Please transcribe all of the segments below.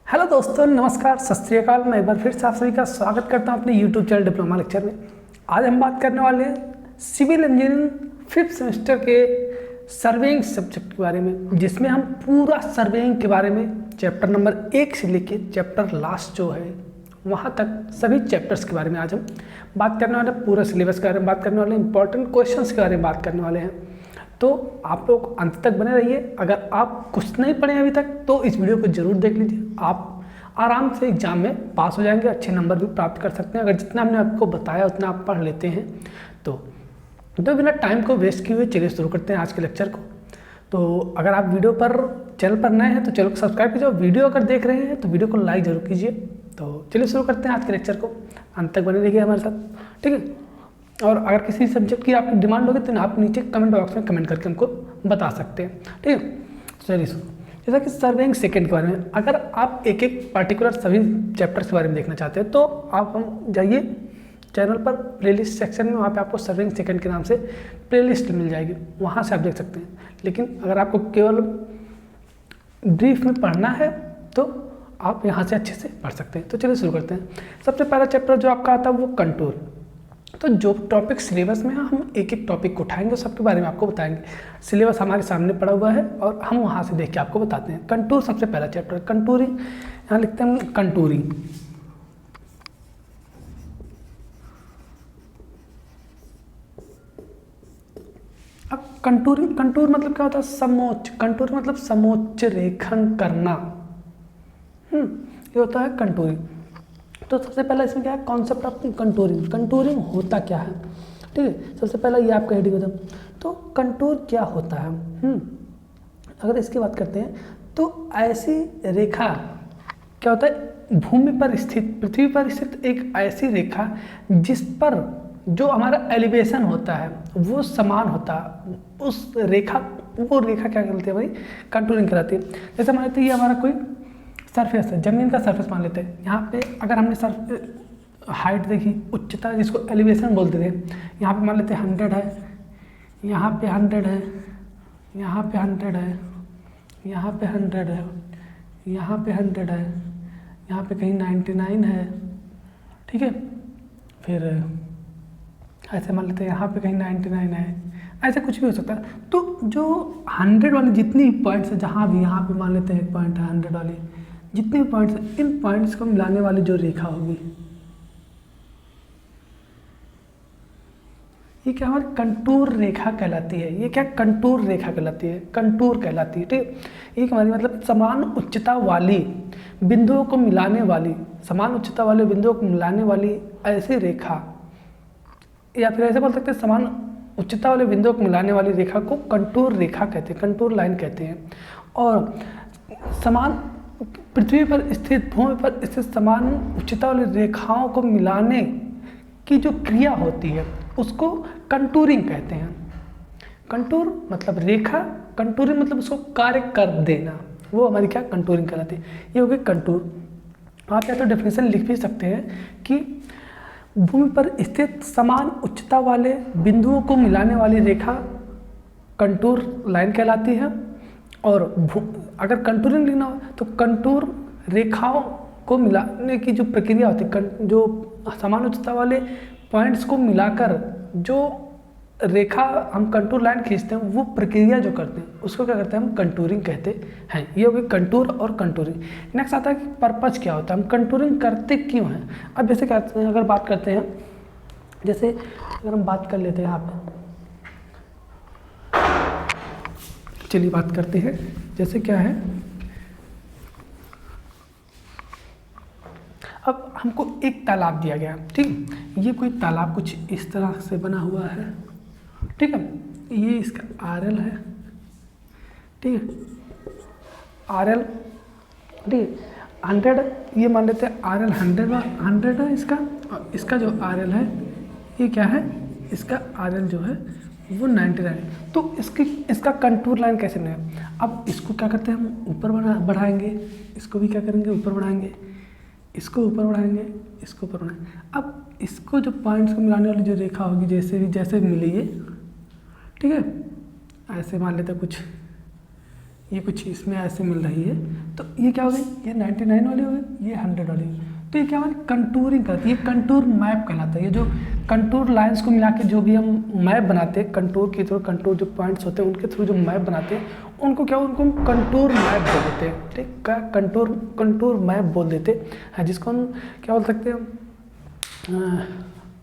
Hello दोस्तों, नमस्कार, सत श्री अकाल। मैं एक बार फिर से आप सभी का स्वागत करता हूं अपने यूट्यूब चैनल डिप्लोमा लेक्चर में। आज हम बात करने वाले हैं सिविल इंजीनियरिंग 5th सेमेस्टर के सर्वेइंग सब्जेक्ट के बारे में, जिसमें हम पूरा सर्वेइंग के बारे में चैप्टर नंबर 1 से लेके चैप्टर लास्ट जो है वहाँ तक सभी चैप्टर्स के बारे में आज हम बात करने वाले हैं। पूरा सिलेबस के बारे में बात करने वाले हैं, इंपॉर्टेंट क्वेश्चंस के बारे में बात करने वाले हैं। तो आप लोग अंत तक बने रहिए। अगर आप कुछ नहीं पढ़े अभी तक तो इस वीडियो को जरूर देख लीजिए। आप आराम से एग्जाम में पास हो जाएंगे, अच्छे नंबर भी प्राप्त कर सकते हैं अगर जितना हमने आपको बताया उतना आप पढ़ लेते हैं तो बिना टाइम को वेस्ट किए हुए चलिए शुरू करते हैं आज के लेक्चर को। तो अगर आप वीडियो पर चैनल पर नए हैं तो चैनल को सब्सक्राइब कीजिए, वीडियो अगर देख रहे हैं तो वीडियो को लाइक जरूर कीजिए। तो चलिए शुरू करते हैं आज के लेक्चर को, अंत तक बने रहिए हमारे साथ, ठीक है। और अगर किसी सब्जेक्ट की आपकी डिमांड होगी तो आप नीचे कमेंट बॉक्स में कमेंट करके हमको बता सकते हैं, ठीक है। चलिए सुनो, जैसा कि सर्वेइंग सेकंड के बारे में, अगर आप एक एक पर्टिकुलर सभी चैप्टर्स के बारे में देखना चाहते हैं तो आप हम जाइए चैनल पर प्लेलिस्ट सेक्शन में, वहाँ पे आपको सर्वेइंग सेकंड के नाम से प्लेलिस्ट मिल जाएगी, वहाँ से आप देख सकते हैं। लेकिन अगर आपको केवल ब्रीफ में पढ़ना है तो आप यहाँ से अच्छे से पढ़ सकते हैं। तो चलिए शुरू करते हैं। सबसे पहला चैप्टर जो आपका आता है वो कंटूर। तो जो टॉपिक सिलेबस में है हम एक एक टॉपिक को उठाएंगे और सबके बारे में आपको बताएंगे। सिलेबस हमारे सामने पड़ा हुआ है और हम वहाँ से देख के आपको बताते हैं। कंटूर सबसे पहला चैप्टर, कंटूरिंग। यहाँ लिखते हैं कंटूरिंग। अब कंटूर मतलब क्या होता है? समोच्च। कंटूर मतलब समोच्च रेखन करना, ये होता है कंटूरिंग। तो सबसे पहला इसमें क्या है? Concept of contouring. कंटूरिंग होता क्या है, ठीक है। सबसे पहला ये आपका हेडिंग होता है। तो कंटूर क्या होता है? अगर इसकी बात करते हैं तो ऐसी रेखा क्या होता है? भूमि पर स्थित, पृथ्वी पर स्थित एक ऐसी रेखा जिस पर जो हमारा एलिवेशन होता है वो समान होता है, उस रेखा, वो रेखा क्या कहलाती है भाई? कंटूरिंग कहलाती है। जैसे मान लेते हैं ये हमारा कोई सरफेस है, जमीन का सरफेस मान लेते हैं। यहाँ पे अगर हमने हाइट देखी, उच्चता जिसको एलिवेशन बोलते थे, यहाँ पे मान लेते हैं 100 है, यहाँ पे 100 है, यहाँ पे 100 है, यहाँ पे 100 है, यहाँ पे 100 है, यहाँ पे कहीं 99 है, ठीक है। फिर ऐसे मान लेते हैं यहाँ पे कहीं 99 है, ऐसे कुछ भी हो सकता है। तो जो 100 वाली जितनी पॉइंट्स है, जहाँ भी यहाँ पे मान लेते हैं एक पॉइंट है 100 वाली, जितने भी पॉइंट्स हैं इन पॉइंट्स को मिलाने वाली जो रेखा होगी ये क्या हमारी कंटूर रेखा कहलाती है। ये क्या कंटूर रेखा कहलाती है? कंटूर कहलाती है, ठीक। एक हमारी मतलब समान उच्चता वाली बिंदुओं को मिलाने वाली, समान उच्चता वाले बिंदुओं को मिलाने वाली ऐसी रेखा, या फिर ऐसे बोल सकते हैं समान उच्चता वाले बिंदुओं को मिलाने वाली रेखा को कंटूर रेखा कहते हैं, कंटूर लाइन कहते हैं। और समान पृथ्वी पर स्थित, भूमि पर स्थित समान उच्चता वाली रेखाओं को मिलाने की जो क्रिया होती है उसको कंटूरिंग कहते हैं। कंटूर मतलब रेखा, कंटूरिंग मतलब उसको कार्य कर देना, वो हमारी क्या कंटूरिंग कहलाती है। ये हो गई कंटूर। आप या तो डेफिनेशन लिख भी सकते हैं कि भूमि पर स्थित समान उच्चता वाले बिंदुओं को मिलाने वाली रेखा कंटूर लाइन कहलाती है। और अगर कंटूरिंग लिखना हो तो कंटूर रेखाओं को मिलाने की जो प्रक्रिया होती है, जो समान उच्चता वाले पॉइंट्स को मिलाकर जो रेखा हम कंटूर लाइन खींचते हैं, वो प्रक्रिया जो करते हैं उसको क्या करते हैं? हम कंटूरिंग कहते हैं। ये हो गई कंटूर और कंटूरिंग। नेक्स्ट आता है कि पर्पज क्या होता है, हम कंटूरिंग करते क्यों हैं। अब जैसे कहते हैं, अगर बात करते हैं, जैसे अगर हम बात कर लेते हैं यहाँ पे, चलिए बात करते हैं। जैसे क्या है, अब हमको एक तालाब दिया गया, ठीक। ये कोई तालाब कुछ इस तरह से बना हुआ है, ठीक है। ये इसका RL है, ठीक है, RL, ठीक है। 100 ये मान लेते हैं RL 100 है इसका, और इसका जो RL है ये क्या है? इसका RL जो है वो 99। तो इसका कंटूर लाइन कैसे बनेगा? अब इसको क्या करते हैं हम ऊपर बढ़ाएंगे, इसको भी क्या करेंगे ऊपर बढ़ाएंगे, इसको ऊपर बढ़ाएंगे, इसको ऊपर बढ़ाएंगे। अब इसको जो पॉइंट्स को मिलाने वाली जो रेखा होगी, जैसे भी मिली ये, ठीक है, ऐसे मान लेते हैं कुछ ये कुछ इसमें ऐसे मिल रही है, तो ये क्या हो गई, ये 99 वाली हो गई, ये 100 वाली हो गई। तो ये क्या हमारी कंटूरिंग करती है, ये कंटूर मैप कहलाता है। ये जो कंटूर लाइंस को मिला के जो भी हम मैप बनाते हैं कंटूर के थ्रू, कंटूर जो पॉइंट्स होते हैं उनके थ्रू जो मैप बनाते हैं उनको क्या, उनको हम कंटूर मैप बोल देते हैं। ठीक, क्या कंटूर मैप बोल देते हैं, जिसको हम क्या बोल सकते हैं,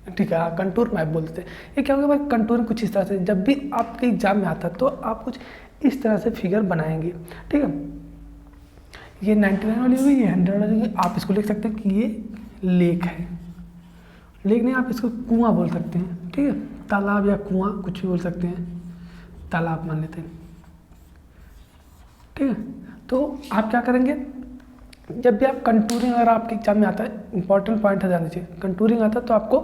ठीक है, कंटूर मैप बोल देते हैं। ये क्या होगा भाई, कंटूर कुछ इस तरह से, जब भी आपके एग्जाम में आता है तो आप कुछ इस तरह से फिगर बनाएंगे। ठीक है, ये 99 वाली होगी, ये 100 वाली होगी। आप इसको लिख सकते हैं कि ये लेक है, लेक नहीं, आप इसको कुआं बोल सकते हैं। ठीक है, तालाब या कुआं कुछ भी बोल सकते हैं, तालाब मान लेते हैं। ठीक है, तो आप क्या करेंगे, जब भी आप कंटूरिंग अगर आपके एग्जाम में आता है, इंपॉर्टेंट पॉइंट है, ध्यान दीजिए, कंटूरिंग आता है तो आपको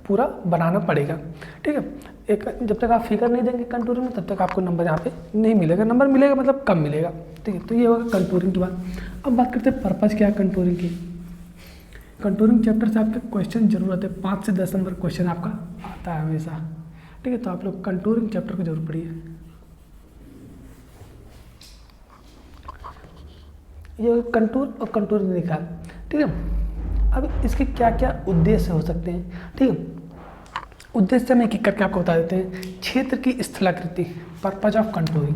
पूरा बनाना पड़ेगा। ठीक है, एक जब तक आप फिगर नहीं देंगे कंटूरिंग में तब तक आपको नंबर यहाँ पे नहीं मिलेगा, नंबर मिलेगा मतलब कम मिलेगा। ठीक है, तो ये होगा कंटूरिंग की बात। अब बात करते हैं पर्पज़ क्या है कंटूरिंग की। कंटूरिंग चैप्टर से आपके क्वेश्चन जरूर आते हैं, 5 से 10 नंबर क्वेश्चन आपका आता है हमेशा। ठीक है, तो आप लोग कंटूरिंग चैप्टर को जरूर पढ़िए। ये कंटूर और कंटूर निकाल। ठीक है, अब इसके क्या क्या उद्देश्य हो सकते हैं। ठीक है, उद्देश्य हम एक एक करके आपको बता देते हैं। क्षेत्र की स्थलाकृति, purpose of contouring,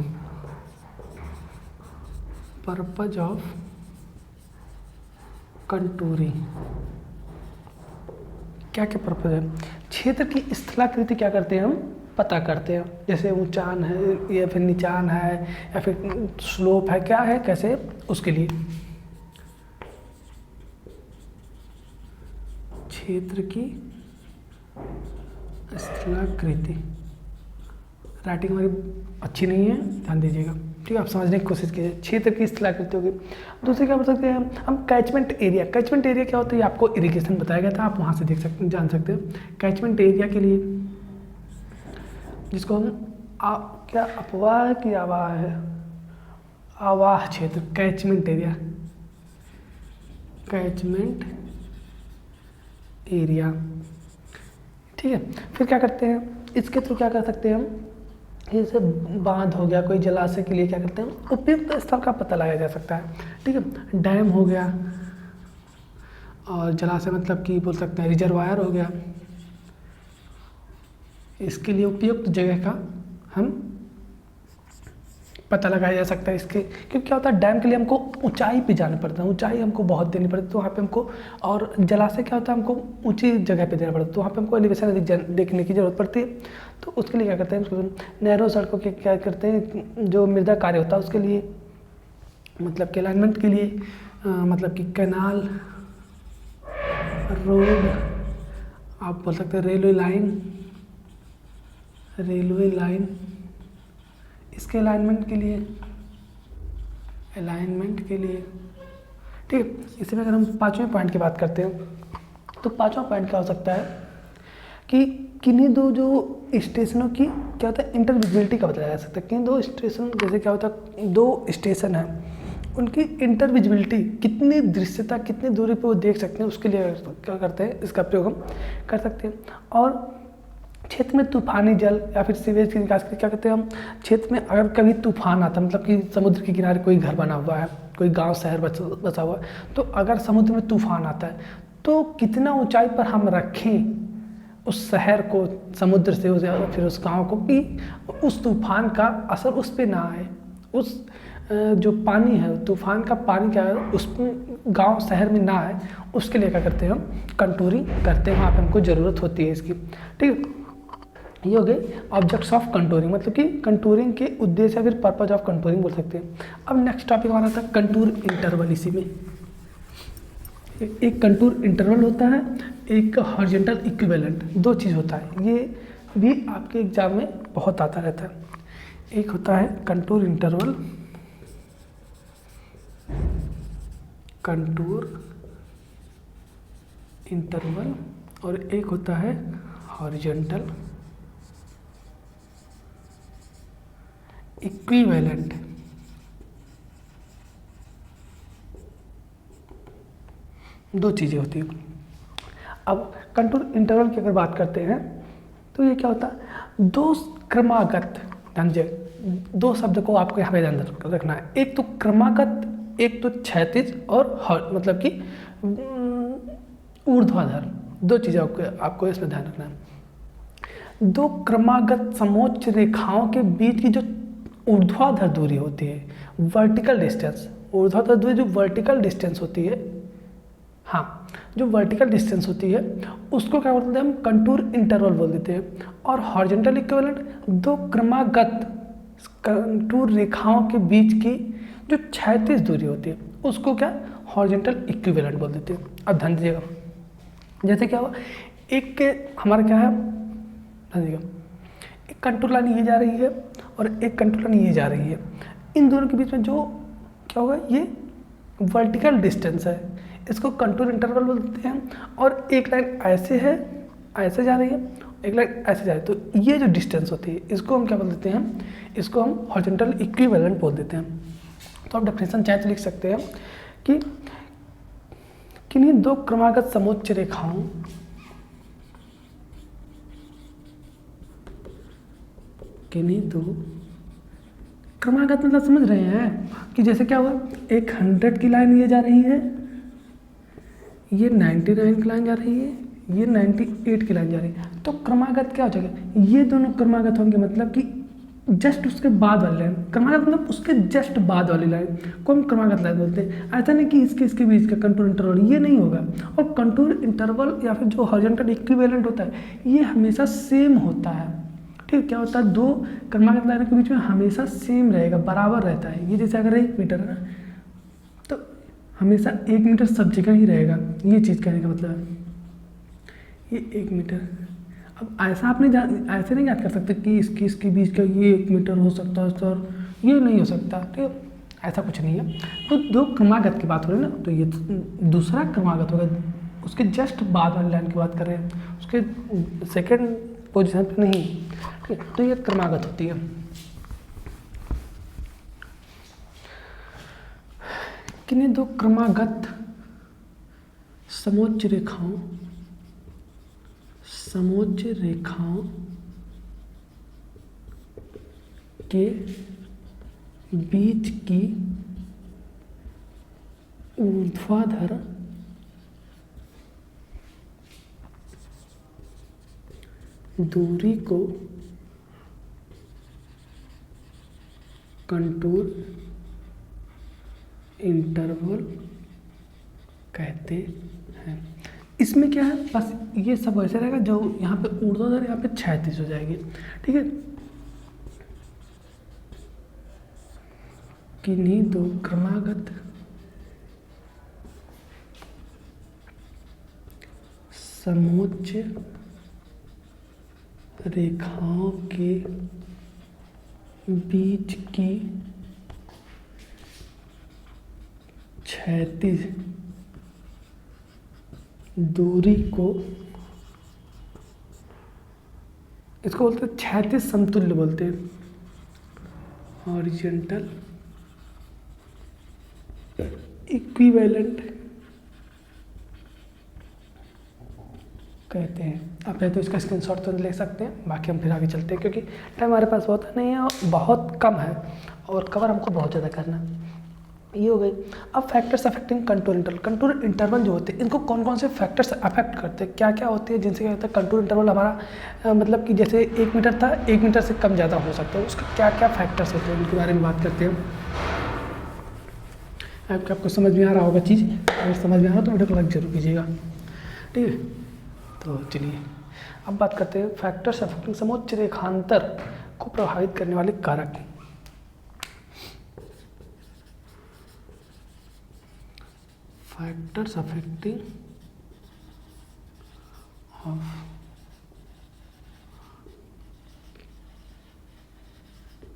purpose of contouring, क्या क्या पर्पज है। क्षेत्र की स्थलाकृति क्या करते हैं, हम पता करते हैं, जैसे ऊंचान है या फिर नीचान है या फिर स्लोप है, क्या है, कैसे, उसके लिए क्षेत्र की स्थलाकृति। राइटिंग हमारी अच्छी नहीं है, ध्यान दीजिएगा। ठीक है, आप समझने की कोशिश कीजिए। क्षेत्र की स्थलाकृति होगी। दूसरे क्या बोल सकते हैं हम, कैचमेंट एरिया। कैचमेंट एरिया क्या होता है, आपको इरिगेशन बताया गया था, आप वहाँ से देख सकते, जान सकते हैं। कैचमेंट एरिया के लिए, जिसको हम क्या अपवाह की आवाह है, आवाह क्षेत्र, कैचमेंट एरिया, कैचमेंट एरिया। ठीक है, फिर क्या करते हैं, इसके थ्रू क्या कर सकते हैं हम, जैसे बांध हो गया, कोई जलाशय के लिए क्या करते हैं, उपयुक्त स्थल का पता लगाया जा सकता है। ठीक है, डैम हो गया, और जलाशय मतलब कि बोल सकते हैं रिजर्वायर हो गया, इसके लिए उपयुक्त जगह का हम पता लगाया जा सकता है। इसके क्योंकि क्या होता है, डैम के लिए हमको ऊंचाई पे जाना पड़ता है, ऊंचाई हमको बहुत देनी पड़ती है, तो वहाँ पे हमको, और जलाशय क्या होता है, हमको ऊंची जगह पे देना पड़ता है, तो वहाँ पे हमको एलिवेशन देखने की जरूरत पड़ती है। तो उसके लिए क्या करते हैं, उसको नहरों सड़कों के क्या करते हैं, जो मृदा कार्य होता है उसके लिए, मतलब कि अलाइनमेंट के लिए, मतलब कि कैनाल, रोड, आप बोल सकते हैं रेलवे लाइन, इसके अलाइनमेंट के लिए, ठीक है। इसमें अगर हम 5वें पॉइंट की बात करते हैं तो 5वां पॉइंट क्या हो सकता है कि किन्हीं दो जो स्टेशनों की क्या होता है, इंटरविजिबिलिटी का बताया जा सकता है। किन्हीं दो स्टेशन, जैसे क्या होता है, 2 स्टेशन हैं, उनकी इंटरविजिबिलिटी, कितनी दृश्यता, कितनी दूरी पे वो देख सकते हैं, उसके लिए क्या करते हैं, इसका प्रयोग हम कर सकते हैं। और क्षेत्र में तूफानी जल या फिर सीवेज के निकास के क्या कहते हैं हम, क्षेत्र में अगर कभी तूफान आता है, मतलब कि समुद्र के किनारे कोई घर बना हुआ है, कोई गांव शहर बसा हुआ है, तो अगर समुद्र में तूफान आता है तो कितना ऊंचाई पर हम रखें उस शहर को समुद्र से, फिर उस गांव को, कि उस तूफान का असर उस पर ना आए, उस जो पानी है, तूफान का पानी क्या है उस गांव शहर में ना आए, उसके लिए क्या करते हैं हम, कंटूरिंग करते हैं, वहाँ पर हमको ज़रूरत होती है इसकी। ठीक है, ये हो गए ऑब्जेक्ट्स ऑफ कंटूरिंग, मतलब कि कंटूरिंग के उद्देश्य या फिर पर्पज ऑफ कंटूरिंग बोल सकते हैं। अब नेक्स्ट टॉपिक हमारा था कंटूर इंटरवल। इसी में एक कंटूर इंटरवल होता है, एक हॉरिजॉन्टल इक्विवेलेंट, 2 चीज़ होता है, ये भी आपके एग्जाम में बहुत आता रहता है। एक होता है कंटूर इंटरवल, और एक होता है हॉरिजॉन्टल इक्विवेलेंट। दो चीज़ें होती हैं। अब कंटूर इंटरवल की अगर बात करते हैं तो ये क्या होता है, 2 क्रमागत, ध्यान दीजिए, दो शब्द को आपको यहाँ पे ध्यान रखना है, एक तो क्रमागत, एक तो क्षैतिज और मतलब कि ऊर्ध्वाधर। दो चीज़ें आपको इसमें ध्यान रखना है। दो क्रमागत समोच्च रेखाओं के बीच की जो ऊर्ध्वाधर दूरी होती है, वर्टिकल डिस्टेंस, ऊर्ध्वाधर दूरी जो वर्टिकल डिस्टेंस होती है, हाँ, जो वर्टिकल डिस्टेंस होती है उसको क्या बोलते हैं हम, कंटूर इंटरवल बोल देते हैं। और हॉरिजॉन्टल इक्विवेलेंट दो क्रमागत कंटूर रेखाओं के बीच की जो क्षैतिज दूरी होती है उसको क्या, हॉरिजॉन्टल इक्विवेलेंट बोल देते हैं। अब ध्यान दीजिएगा, जैसे क्या हुआ, एक हमारा क्या है, ध्यान दीजिएगा, एक कंटूर लाइन ये जा रही है और एक कंटूर लाइन ये जा रही है, इन दोनों के बीच में जो क्या होगा, ये वर्टिकल डिस्टेंस है, इसको कंटूर इंटरवल बोलते हैं। और एक लाइन ऐसे है, ऐसे जा रही है, एक लाइन ऐसे जा रही है, तो ये जो डिस्टेंस होती है इसको हम क्या बोल देते हैं, इसको हम हॉरिजॉन्टल इक्विवेलेंट बोल देते हैं। तो आप डेफिनेशन चाहे तो लिख सकते हैं कि किन्हीं दो क्रमागत समोच्च रेखाओं किन्हीं दो क्रमागत मतलब समझ रहे हैं कि जैसे क्या हुआ, एक 100 की लाइन ये जा रही है, ये 99 की लाइन जा रही है, ये 98 की लाइन जा रही है, तो क्रमागत क्या हो जाएगा, ये दोनों क्रमागत होंगे, मतलब कि जस्ट उसके बाद वाली लाइन, क्रमागत मतलब उसके जस्ट बाद वाली लाइन को हम क्रमागत लाइन बोलते हैं। ऐसा नहीं कि इसके बीच का कंटूर इंटरवल, ये नहीं होगा। और कंटूर इंटरवल या फिर जो हॉरिजॉन्टल इक्विवेलेंट होता है ये हमेशा सेम होता है, ठीक, क्या होता है, दो क्रमागत लाइनों के बीच में हमेशा सेम रहेगा, बराबर रहता है। ये जैसे अगर 1 मीटर है ना, तो हमेशा 1 मीटर सब जगह ही रहेगा, ये चीज़ कहने का मतलब है, ये 1 मीटर। अब ऐसा आपने ऐसे नहीं याद कर सकते कि इसके बीच का ये 1 मीटर हो सकता है सर, ये नहीं हो सकता, ठीक है, ऐसा कुछ नहीं है। तो दो क्रमागत की बात हो रही है ना, तो ये दूसरा क्रमागत होगा, उसके जस्ट बाद वाली लाइन की बात कर रहे हैं, उसके सेकेंड पोजिशन पे नहीं, ठीक है, तो ये क्रमागत होती है। किन्हीं दो क्रमागत समोच्च रेखाओं के बीच की ऊर्ध्वाधर दूरी को कंटूर इंटरवल कहते हैं। इसमें क्या है, बस ये सब वैसे रहेगा, जो यहाँ पे ऊर्ध्वाधर यहाँ पे क्षैतिज हो जाएगी, ठीक है। किन्हीं दो क्रमागत समोच्च रेखाओं के बीच की क्षैतिज दूरी को, इसको बोलते हैं क्षैतिज समतुल्य बोलते हैं, हॉरिजॉन्टल इक्विवेलेंट कहते हैं। आप चाहे तो इसका स्क्रीनशॉट तो ले सकते हैं, बाकी हम फिर आगे चलते हैं क्योंकि टाइम हमारे पास बहुत नहीं है और बहुत कम है और कवर हमको बहुत ज़्यादा करना है। ये हो गई। अब factors affecting contour interval. Contour interval जो होते हैं इनको कौन कौन से फैक्टर्स अफेक्ट करते हैं, क्या क्या होते हैं जिनसे क्या होता है कंटूर इंटरवल हमारा मतलब कि जैसे 1 मीटर था, 1 मीटर से कम ज़्यादा हो सकता है, उसका क्या क्या फैक्टर्स होते हैं उनके बारे में बात करते हैं। आपको समझ में आ रहा होगा चीज़, अगर समझ में आ रहा तो वीडियो को लाइक जरूर कीजिएगा, ठीक है। तो चलिए अब बात करते हैं फैक्टर्स अफेक्टिंग समोच्च रेखांतर को प्रभावित करने वाले कारक। Factors affecting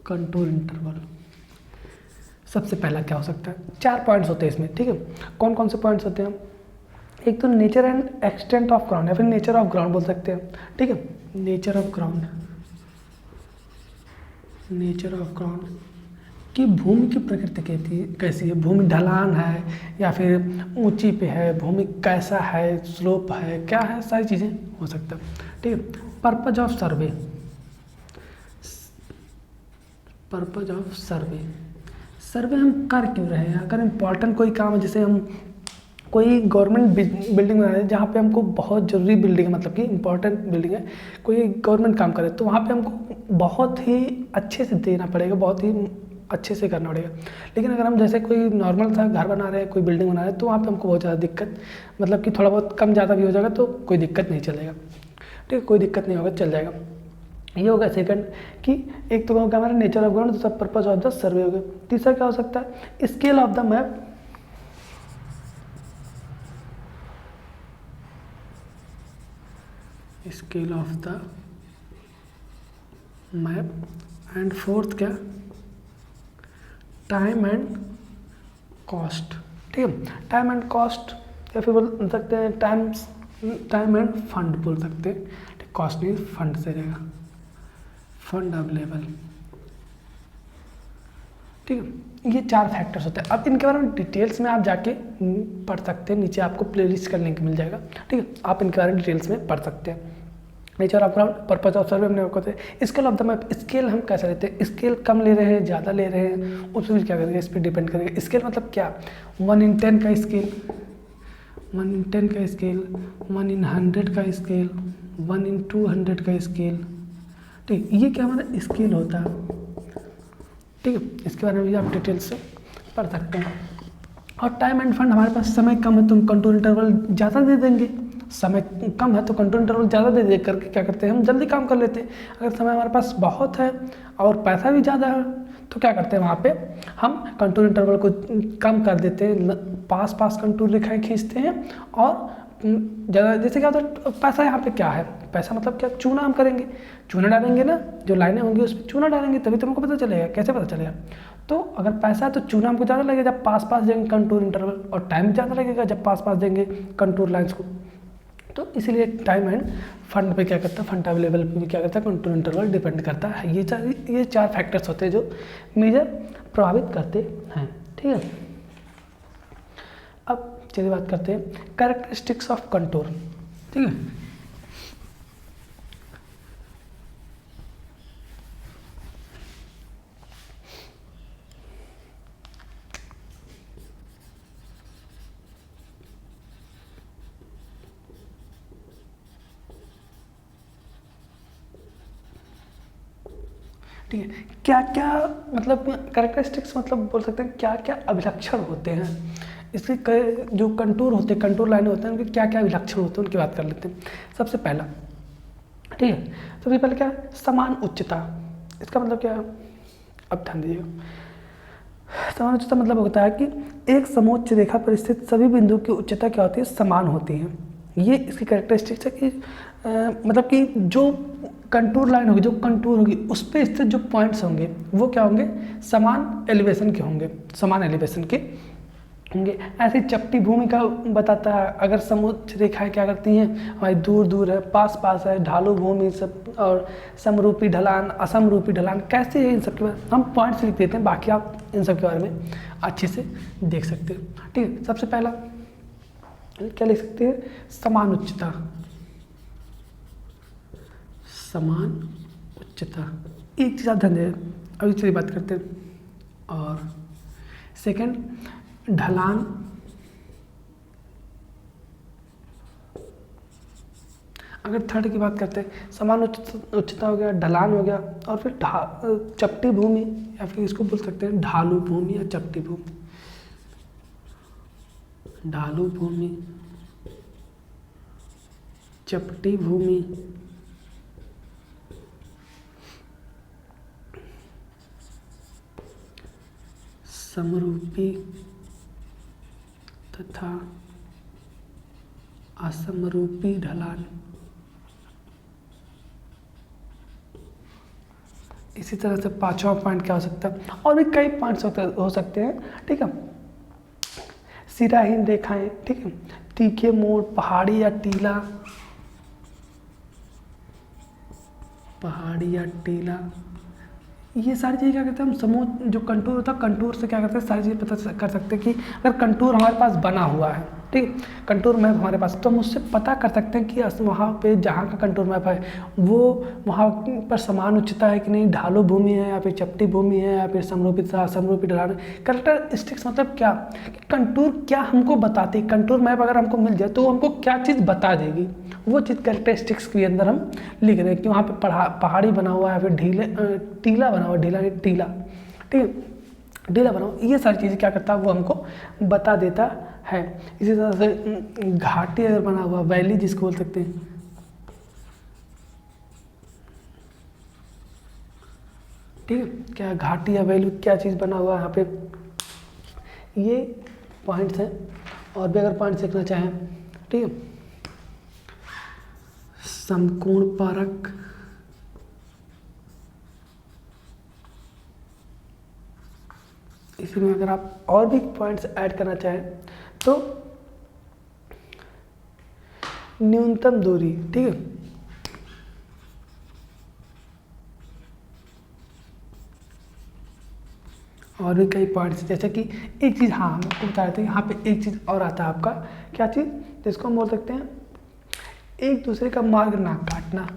contour interval. सबसे पहला क्या हो सकता है, 4 पॉइंट्स होते हैं इसमें, ठीक है। कौन कौन से पॉइंट्स होते हैं, एक तो nature and extent of ground या फिर नेचर ऑफ ग्राउंड बोल सकते हैं, ठीक है। Nature of ground, nature of ground कि भूमि की प्रकृति कैसी है, भूमि ढलान है या फिर ऊंची पे है, भूमि कैसा है, स्लोप है, क्या है, सारी चीज़ें हो सकता है, ठीक है। Purpose of survey, purpose of survey. Survey हम कर क्यों रहे हैं? अगर इम्पॉर्टेंट कोई काम है, जैसे हम कोई गवर्नमेंट बिल्डिंग बना रहे हैं जहाँ पे हमको बहुत ज़रूरी बिल्डिंग है, मतलब कि इम्पॉर्टेंट बिल्डिंग है, कोई गवर्नमेंट काम करे तो वहाँ पे हमको बहुत ही अच्छे से देना पड़ेगा, बहुत ही अच्छे से करना पड़ेगा। लेकिन अगर हम जैसे कोई नॉर्मल सा घर बना रहे हैं, कोई बिल्डिंग बना रहे हैं, तो वहाँ पे हमको बहुत ज़्यादा दिक्कत, मतलब कि थोड़ा बहुत कम ज़्यादा भी हो जाएगा तो कोई दिक्कत नहीं चलेगा, ठीक है, कोई दिक्कत नहीं होगा, चल जाएगा। ये होगा सेकंड कि एक तो होगा हमारा नेचर ऑफ ग्राउंड, दूसरा पर्पज ऑफ द सर्वे हो गया। तीसरा क्या हो सकता है? Scale of the map, scale of the map. And fourth क्या? टाइम एंड कॉस्ट, ठीक है, टाइम एंड कॉस्ट, या फिर बोल सकते हैं टाइम एंड फंड बोल सकते हैं, ठीक, कॉस्ट नहीं, फंड से रहेगा, फंड अवेलेबल, ठीक है। ये 4 फैक्टर्स होते हैं। अब इनके बारे में डिटेल्स में आप जाके पढ़ सकते हैं, नीचे आपको प्लेलिस्ट का लिंक मिल जाएगा, ठीक है, आप इनके बारे में डिटेल्स में पढ़ सकते हैं। Nature of ground, purpose of सर्वे हमने बताया। Scale of the map, scale हम कैसे लेते हैं? स्केल कम ले रहे हैं, ज़्यादा ले रहे हैं, उस पर क्या करेंगे, इस पर डिपेंड करेगा। स्केल मतलब क्या? 1/10 का स्केल, 1/10 का स्केल, 1/100 का स्केल, 1/200 का स्केल, ठीक, ये क्या हमारा स्केल होता है, ठीक है, इसके बारे में भी आप डिटेल से पढ़ सकते हैं। और टाइम एंड फंड, हमारे पास समय कम है तो हम कंट्रोल इंटरवल ज़्यादा दे देंगे, समय कम है तो कंट्रोल इंटरवल ज़्यादा दे करके क्या करते हैं, हम जल्दी काम कर लेते हैं। अगर समय हमारे पास बहुत है और पैसा भी ज़्यादा है तो क्या करते हैं, वहाँ पे हम कंट्रोल इंटरवल को कम कर देते हैं, पास कंट्रोल रेखाएं खींचते हैं और ज़्यादा, जैसे क्या होता है, पैसा यहाँ पे क्या है, पैसा मतलब क्या, चूना हम करेंगे, चूना डालेंगे ना, जो लाइनें होंगी उस पर चूना डालेंगे तभी तो हमको पता चलेगा। कैसे पता चलेगा? तो अगर पैसा है तो चूना हमको ज़्यादा लगेगा जब पास देंगे कंटूर इंटरवल, और टाइम ज़्यादा लगेगा जब पास देंगे कंटूर लाइन्स को। तो इसीलिए टाइम एंड फंड पे क्या करता है, फंड अवेलेबल पे भी क्या करता है, कंटूर इंटरवल डिपेंड करता है। ये चार फैक्टर्स होते हैं जो मेजर प्रभावित करते हैं, ठीक है। अब चलिए बात करते हैं कैरेक्टरिस्टिक्स ऑफ कंटूर, ठीक है। ठीक है, क्या क्या मतलब कैरेक्टरिस्टिक्स मतलब बोल सकते हैं क्या क्या अभिलक्षण होते हैं इसके, जो कंटूर होते हैं, कंटूर लाइन होते हैं, उनके क्या क्या अभिलक्षण होते हैं उनकी बात कर लेते हैं। सबसे पहला, ठीक है, सबसे पहले क्या, समान उच्चता। इसका मतलब क्या है, अब ध्यान दीजिएगा। समान उच्चता मतलब होता है कि एक समोच्च रेखा पर स्थित सभी बिंदुओं की उच्चता क्या होती है, समान होती है। ये इसकी कैरेक्टरिस्टिक्स है कि मतलब कि जो कंटूर लाइन होगी, जो कंटूर होगी उस पर स्थित जो पॉइंट्स होंगे वो क्या होंगे, समान एलिवेशन के होंगे, समान एलिवेशन के होंगे। ऐसे चपटी भूमि का बताता है, अगर समुच्च रेखाएं क्या करती हैं, हमारी दूर दूर है, पास पास है, ढालू भूमि सब, और समरूपी ढलान, असमरूपी ढलान, कैसे है, इन सब के बारे में हम पॉइंट्स लिख देते हैं, बाकी आप इन सब के बारे में अच्छे से देख सकते हैं, ठीक है। सबसे पहला क्या लिख सकते हैं, समान उच्चता, समान उच्चता, एक चीज़ आप ध्यान दें। अभी चलिए बात करते हैं। और सेकंड, ढलान, अगर थर्ड की बात करते हैं, समान उच्चता हो गया, ढलान हो गया, और फिर चपटी भूमि, या फिर इसको बोल सकते हैं ढालू भूमि या चपटी भूमि, ढालू भूमि, चपटी भूमि, समरूपी तथा असमरूपी ढलान। इसी तरह से पांचवा पॉइंट क्या हो सकता है, और भी कई पॉइंट्स हो सकते हैं, ठीक है। सिराहीन रेखाएं, ठीक है, तीखे मोड़, पहाड़ी या टीला, पहाड़ी या टीला, ये सारी चीज़ें क्या करते हैं हम, समूह जो कंटूर होता है, कंटूर से क्या करते हैं सारी चीज़ें पता कर सकते हैं कि अगर कंटूर हमारे पास बना हुआ है, ठीक है। कंटूर मैप हमारे पास, तो हम उससे पता कर सकते हैं कि वहाँ पे जहाँ का कंटूर मैप है वो वहाँ पर समान उच्चता है कि नहीं, ढालू भूमि है या फिर चपटी भूमि है या फिर समरूपी ढलान। कैरेक्टरिस्टिक्स मतलब क्या, कि कंटूर क्या हमको बताती है, कंटूर मैप अगर हमको मिल जाए तो हमको क्या चीज़ बता देगी, वो चीज़ कैरेक्टरिस्टिक्स के अंदर हम लिख रहे हैं कि वहाँ पे पहाड़ी बना हुआ है, फिर टीला बना हुआ, टीला, ठीक है, टीला बना हुआ, ये सारी चीज़ें क्या करता है वो हमको बता देता है। इसी तरह से घाटी अगर बना हुआ, वैली जिसको बोल सकते हैं, ठीक है, क्या घाटी या वैली क्या चीज़ बना हुआ है यहाँ पे, ये पॉइंट्स हैं। और भी अगर पॉइंट्स देखना चाहें, ठीक है, समकोण पारक, इसी में अगर आप और भी पॉइंट्स ऐड करना चाहें तो न्यूनतम दूरी, ठीक है, और भी कई पॉइंट्स, जैसे कि एक चीज़, हाँ हम आपको बता रहे थे, यहाँ पे एक चीज़ और आता है आपका, क्या चीज़, जिसको हम बोल सकते हैं एक दूसरे का मार्ग ना काटना।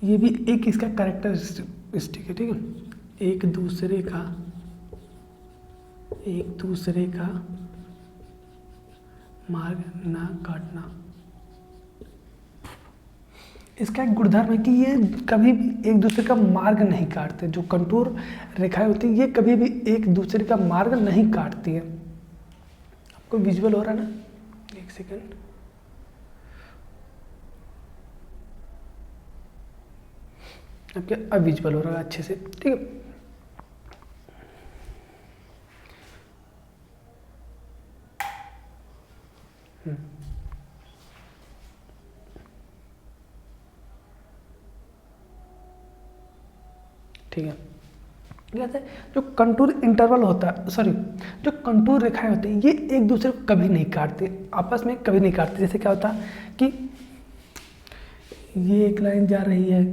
ये भी एक इसका कैरेक्टरिस्टिक है, ठीक है, एक दूसरे का मार्ग ना काटना। इसका एक गुणधर्म है कि ये कभी भी एक दूसरे का मार्ग नहीं काटते। जो कंटूर रेखाएं होती है ये कभी भी एक दूसरे का मार्ग नहीं काटती है। आपको विजुअल हो रहा है ना, एक सेकेंड, आपके अब विजुअल हो रहा है अच्छे से, ठीक है। ठीक है, कहते हैं जो कंटूर इंटरवल होता है, सॉरी, जो कंटूर रेखाएं होती हैं ये एक दूसरे को कभी नहीं काटते, आपस में कभी नहीं काटते। जैसे क्या होता है कि ये एक लाइन जा रही है,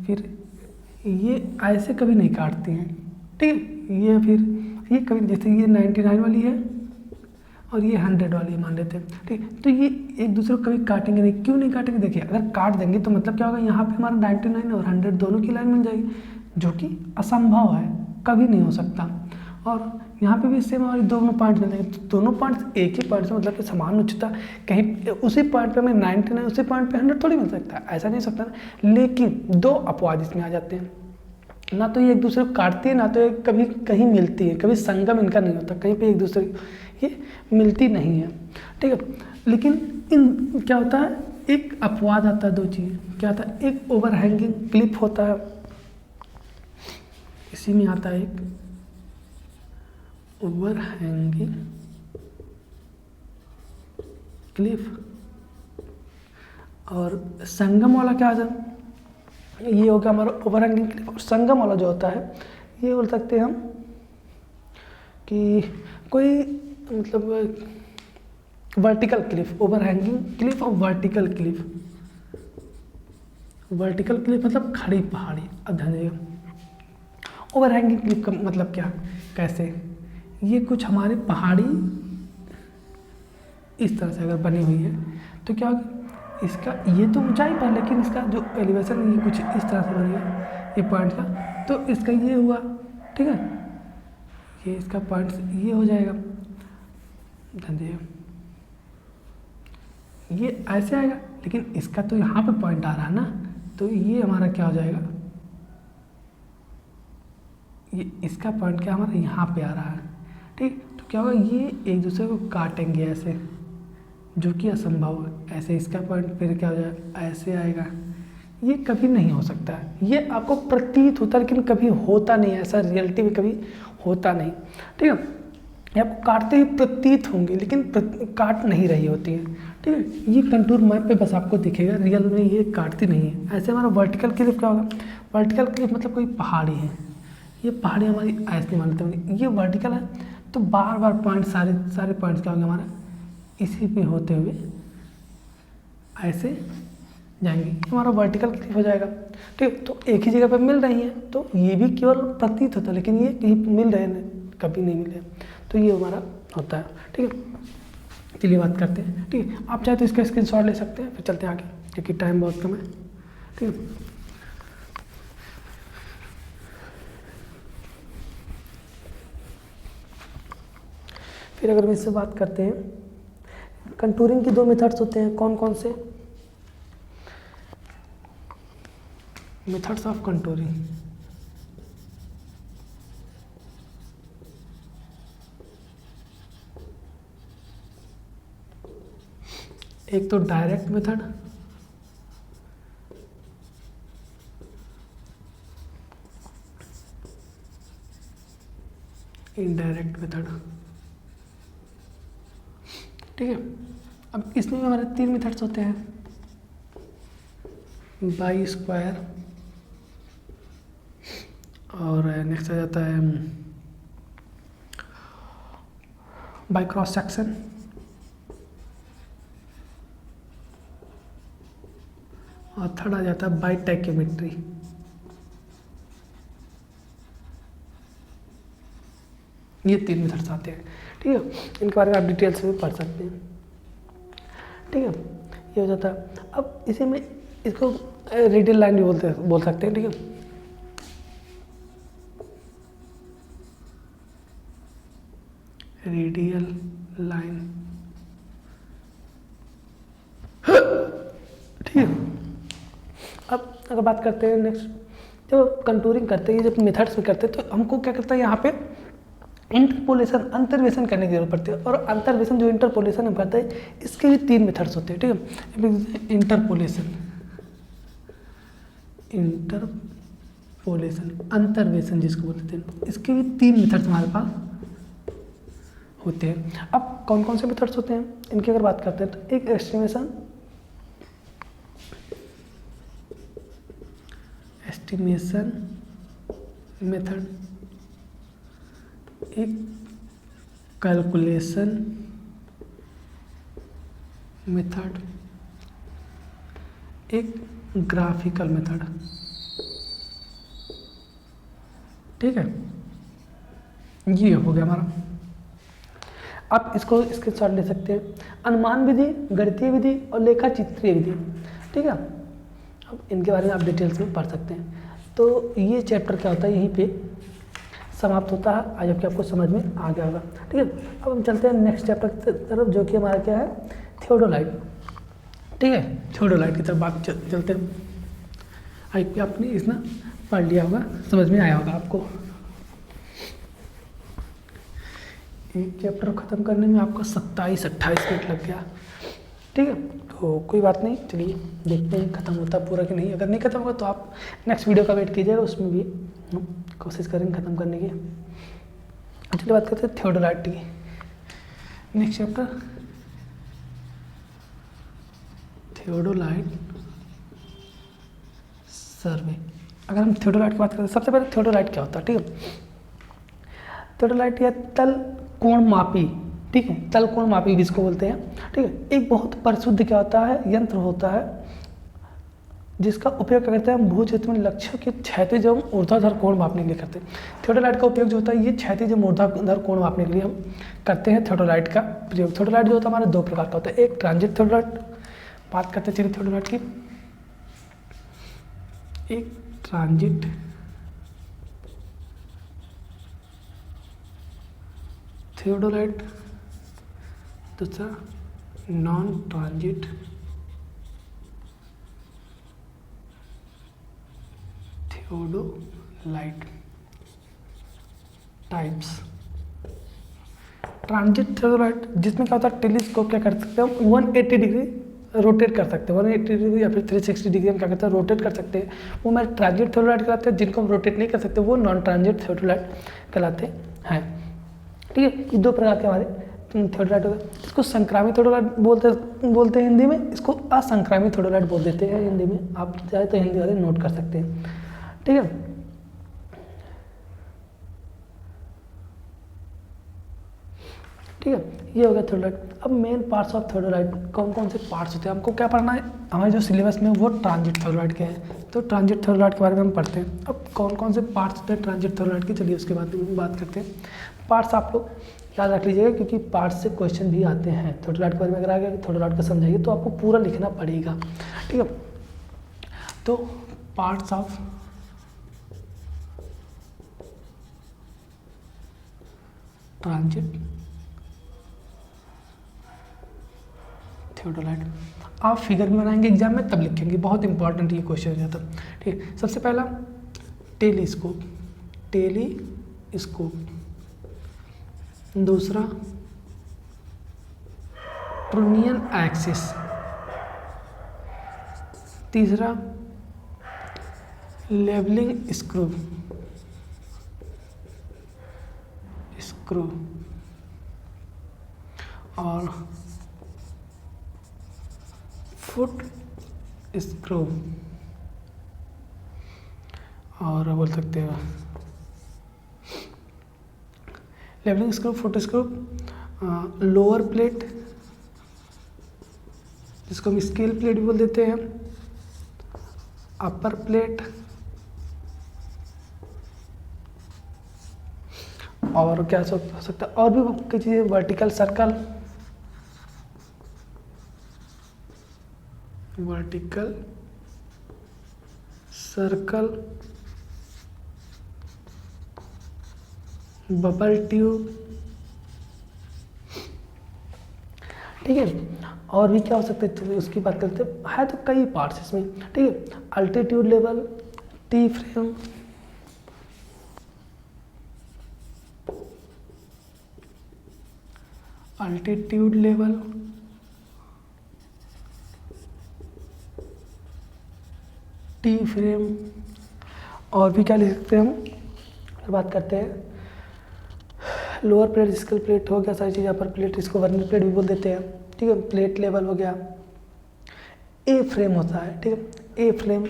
फिर ये ऐसे कभी नहीं काटती हैं, ठीक है, ये फिर ये कभी, जैसे ये 99 वाली है और ये 100 वाली मान लेते हैं, ठीक, तो ये एक दूसरे को कभी काटेंगे नहीं। क्यों नहीं काटेंगे, देखिए अगर काट देंगे तो मतलब क्या होगा, यहाँ पे हमारा 99 और 100 दोनों की लाइन मिल जाएगी, जो कि असंभव है, कभी नहीं हो सकता। और यहाँ पे भी सेम हमारी दोनों पॉइंट मिल जाएंगे, तो दोनों पॉइंट्स एक ही पॉइंट से मतलब कि समान उच्चता, कहीं उसी पॉइंट पे हमें 99 उसी पॉइंट पे 100 थोड़ी मिल सकता है, ऐसा नहीं हो सकता ना। लेकिन दो अपवाद इसमें आ जाते हैं, ना तो ये एक दूसरे को काटती है, ना तो ये कभी कहीं मिलती है, कभी संगम इनका नहीं होता, कहीं पे एक दूसरे ये मिलती नहीं है, ठीक है। लेकिन इन क्या होता है, एक अपवाद आता है, दो चीज़ क्या आता है, एक ओवरहैंगिंग क्लिफ होता है, इसी में आता है एक ओवरहैंगिंग क्लिफ, और संगम वाला क्या आता है, ये होगा हमारा ओवरहैंगिंग क्लिफ। और संगम वाला जो होता है ये बोल सकते हैं हम कि कोई मतलब वर्टिकल क्लिफ, ओवरहैंगिंग क्लिफ और वर्टिकल क्लिफ। वर्टिकल क्लिफ मतलब खड़ी पहाड़ी। अब ध्यान दीजिएगा, ओवरहैंगिंग क्लिफ का मतलब क्या, कैसे, ये कुछ हमारी पहाड़ी इस तरह से अगर बनी हुई है तो क्या होगा, इसका ये तो ऊंचाई पर, लेकिन इसका जो एलिवेशन ये कुछ इस तरह से बन गया ये पॉइंट का, तो इसका ये हुआ, ठीक है, ये इसका पॉइंट ये हो जाएगा, ध्यान दीजिएगा, ये ऐसे आएगा, लेकिन इसका तो यहाँ पे पॉइंट आ रहा है ना, तो ये हमारा क्या हो जाएगा, ये इसका पॉइंट क्या हमारा यहाँ पे आ रहा है, ठीक। तो क्या होगा, ये एक दूसरे को काटेंगे ऐसे, जो कि असंभव है। ऐसे इसका पॉइंट फिर क्या हो जाएगा, ऐसे आएगा, ये कभी नहीं हो सकता है। ये आपको प्रतीत होता है लेकिन कभी होता नहीं है, ऐसा रियलिटी में कभी होता नहीं, ठीक है। ये आपको काटते ही प्रतीत होंगे लेकिन काट नहीं रही होती है, ठीक है। ये कंटूर मैप पे बस आपको दिखेगा, रियल में ये काटती नहीं है। ऐसे हमारा वर्टिकल क्लिफ क्या होगा, वर्टिकल क्लिफ मतलब कोई पहाड़ी है, ये पहाड़ी हमारी ऐसे मान लेते हैं, ये वर्टिकल है, तो बार बार पॉइंट सारे पॉइंट्स क्या होंगे हमारा इसी पे होते हुए ऐसे जाएंगे, हमारा वर्टिकल क्लिफ हो जाएगा, ठीक। तो एक ही जगह पे मिल रही है, तो ये भी केवल प्रतीत होता है, लेकिन ये कहीं मिल रहे हैं, कभी नहीं मिले, तो ये हमारा होता है। ठीक है, चलिए बात करते हैं। ठीक है, आप चाहे तो इसका स्क्रीनशॉट ले सकते हैं, फिर चलते हैं आगे क्योंकि टाइम बहुत कम है। ठीक है, फिर अगर हम इससे बात करते हैं, कंटूरिंग के 2 मेथड्स होते हैं, कौन कौन से? मेथड्स ऑफ कंटूरिंग, एक तो डायरेक्ट मेथड, इनडायरेक्ट मेथड। ठीक है, अब इसमें भी हमारे 3 मेथड्स होते हैं, बाई स्क्वायर, और नेक्स्ट आ जाता है बाई क्रॉस सेक्शन, और थर्ड आ जाता है बाई टैक्योमेट्री। ये 3 मेथड्स आते हैं। ठीक है, इनके बारे में आप डिटेल से भी पढ़ सकते हैं। ठीक है, ये हो जाता है। अब इसी में इसको रेडियल लाइन भी बोल सकते हैं। ठीक है, रेडियल लाइन। ठीक है, अब अगर बात करते हैं नेक्स्ट, जब कंटूरिंग करते हैं, जब मेथड्स में करते हैं, तो हमको क्या करता है यहाँ पे इंटरपोलेशन, अंतर्वेशन करने की जरूरत पड़ती है। और अंतर्वेशन जो इंटरपोलेशन हम करते हैं, इसके भी 3 मेथड्स होते हैं। ठीक है, इंटरपोलेशन, अंतर्वेशन जिसको बोलते हैं, इसके भी 3 मेथड्स हमारे पास होते हैं। अब कौन कौन से मेथड्स होते हैं इनकी अगर बात करते हैं, तो एक एस्टिमेशन मेथड, एक कैलकुलेशन मेथड, एक ग्राफिकल मेथड। ठीक है, ये हो गया हमारा। आप इसको इसके साथ ले सकते हैं, अनुमान विधि, गणितीय विधि और लेखा चित्रीय विधि। ठीक है, अब इनके बारे में आप डिटेल्स में पढ़ सकते हैं। तो ये चैप्टर क्या होता है यहीं पे समाप्त होता है। आज आपके आपको समझ में आ गया होगा। ठीक है, अब हम चलते हैं नेक्स्ट चैप्टर की तरफ, जो कि हमारा क्या है, थियोडोलाइट। ठीक है, थियोडोलाइट की तरफ बात चलते हैं। आई आपने इसना पढ़ लिया होगा, समझ में आया होगा आपको। एक चैप्टर ख़त्म करने में आपका 27-28 मिनट लग गया। ठीक है, तो कोई बात नहीं, चलिए देखते हैं ख़त्म होता पूरा कि नहीं। अगर नहीं ख़त्म होगा तो आप नेक्स्ट वीडियो का वेट कीजिएगा, उसमें भी हम कोशिश करेंगे ख़त्म करने की। चलिए बात करते हैं थियोडोलाइट की। नेक्स्ट चैप्टर, थियोडोलाइट सर्वे। अगर हम थियोडोलाइट की बात करते हैं, सबसे पहले थियोडोलाइट क्या होता है? ठीक है, थियोडोलाइट या तल कोण मापी। ठीक है, तल कोण मापी जिसको बोलते हैं। ठीक है, एक बहुत परिशुद्ध क्या होता है, यंत्र होता है जिसका उपयोग क्या करते हैं हम भूक्षेत्र में लक्ष्य के क्षैतिज एवं ऊर्ध्वाधर कोण मापने के लिए करते हैं। थियोडोलाइट का उपयोग जो होता है ये क्षैतिज एवं ऊर्ध्वाधर कोण मापने के लिए हम करते हैं थियोडोलाइट का प्रयोग। थियोडोलाइट जो होता है हमारे 2 प्रकार का होता है, एक ट्रांजिट थियोडोलाइट, बात करते हैं चलिए थियोडोलाइट की। एक ट्रांजिट थियोडोलाइट, दूसरा non transit theodolite types. Transit theodolite जिसमें क्या होता है, टेलीस्कोप क्या कर सकते हैं हम 180 डिग्री रोटेट कर सकते हैं, 180 डिग्री या फिर 360 डिग्री हम क्या करते हैं रोटेट कर सकते हैं। वो हमारे ट्रांजिट थियोडोलाइट कहलाते हैं। जिनको हम रोटेट नहीं कर सकते वो नॉन ट्रांजिट थियोडोलाइट कहलाते हैं। ठीक है, ये 2 प्रकार के हमारे थियोडोलाइट हो गए। इसको संक्रामित थियोडोलाइट बोलते हैं हिंदी में, इसको असंक्रामित थियोडोलाइट बोल देते हैं हिंदी में। आप चाहे तो हिंदी वाले नोट कर सकते हैं। ठीक है, ठीक है, ये हो गया थियोडोलाइट। अब मेन पार्ट्स ऑफ थियोडोलाइट कौन कौन से पार्ट्स होते हैं हमको क्या पढ़ना है, हमारे जो सिलेबस में वो ट्रांजिट थियोडोलाइट के हैं। तो ट्रांजिट थियोडोलाइट के बारे में हम पढ़ते हैं। अब कौन कौन से पार्ट्स होते हैं ट्रांजिट थियोडोलाइट के, चलिए उसके बाद में बात करते हैं। पार्ट्स आप लोग याद रख लीजिएगा, क्योंकि पार्ट से क्वेश्चन भी आते हैं। थोड़ा के बारे में अगर आ गया थोड़ा का समझाइए तो आपको पूरा लिखना पड़ेगा, ठीक है। तो पार्ट्स ऑफ ट्रांजिट थियोडोलाइट। आप फिगर में बनाएंगे एग्जाम में तब लिखेंगे, बहुत इंपॉर्टेंट ये क्वेश्चन हो जाता है, ठीक है। सबसे पहला टेलीस्कोप, टेलीस्कोप। दूसरा ट्रूनियन एक्सिस। तीसरा लेवलिंग स्क्रू, और फुट स्क्रू, और बोल सकते हैं levelling screw, foot screw, lower plate जिसको हम स्केल प्लेट भी बोल देते हैं, अपर प्लेट, और क्या हो सकता है और भी कई चीज़ें, वर्टिकल सर्कल, बबल ट्यूब, ठीक है। और भी क्या हो सकते हैं उसकी बात करते हैं तो कई पार्ट्स इसमें, ठीक है। Altitude level, T frame, altitude level, T frame, और भी क्या लिख सकते हैं हम, फिर बात करते हैं लोअर प्लेट, स्केल प्लेट हो गया, सारी चीज़, अपर प्लेट इसको वर्नियर प्लेट भी बोल देते हैं, ठीक है। प्लेट लेवल हो गया, ए फ्रेम होता है, ठीक है। ए फ्रेम,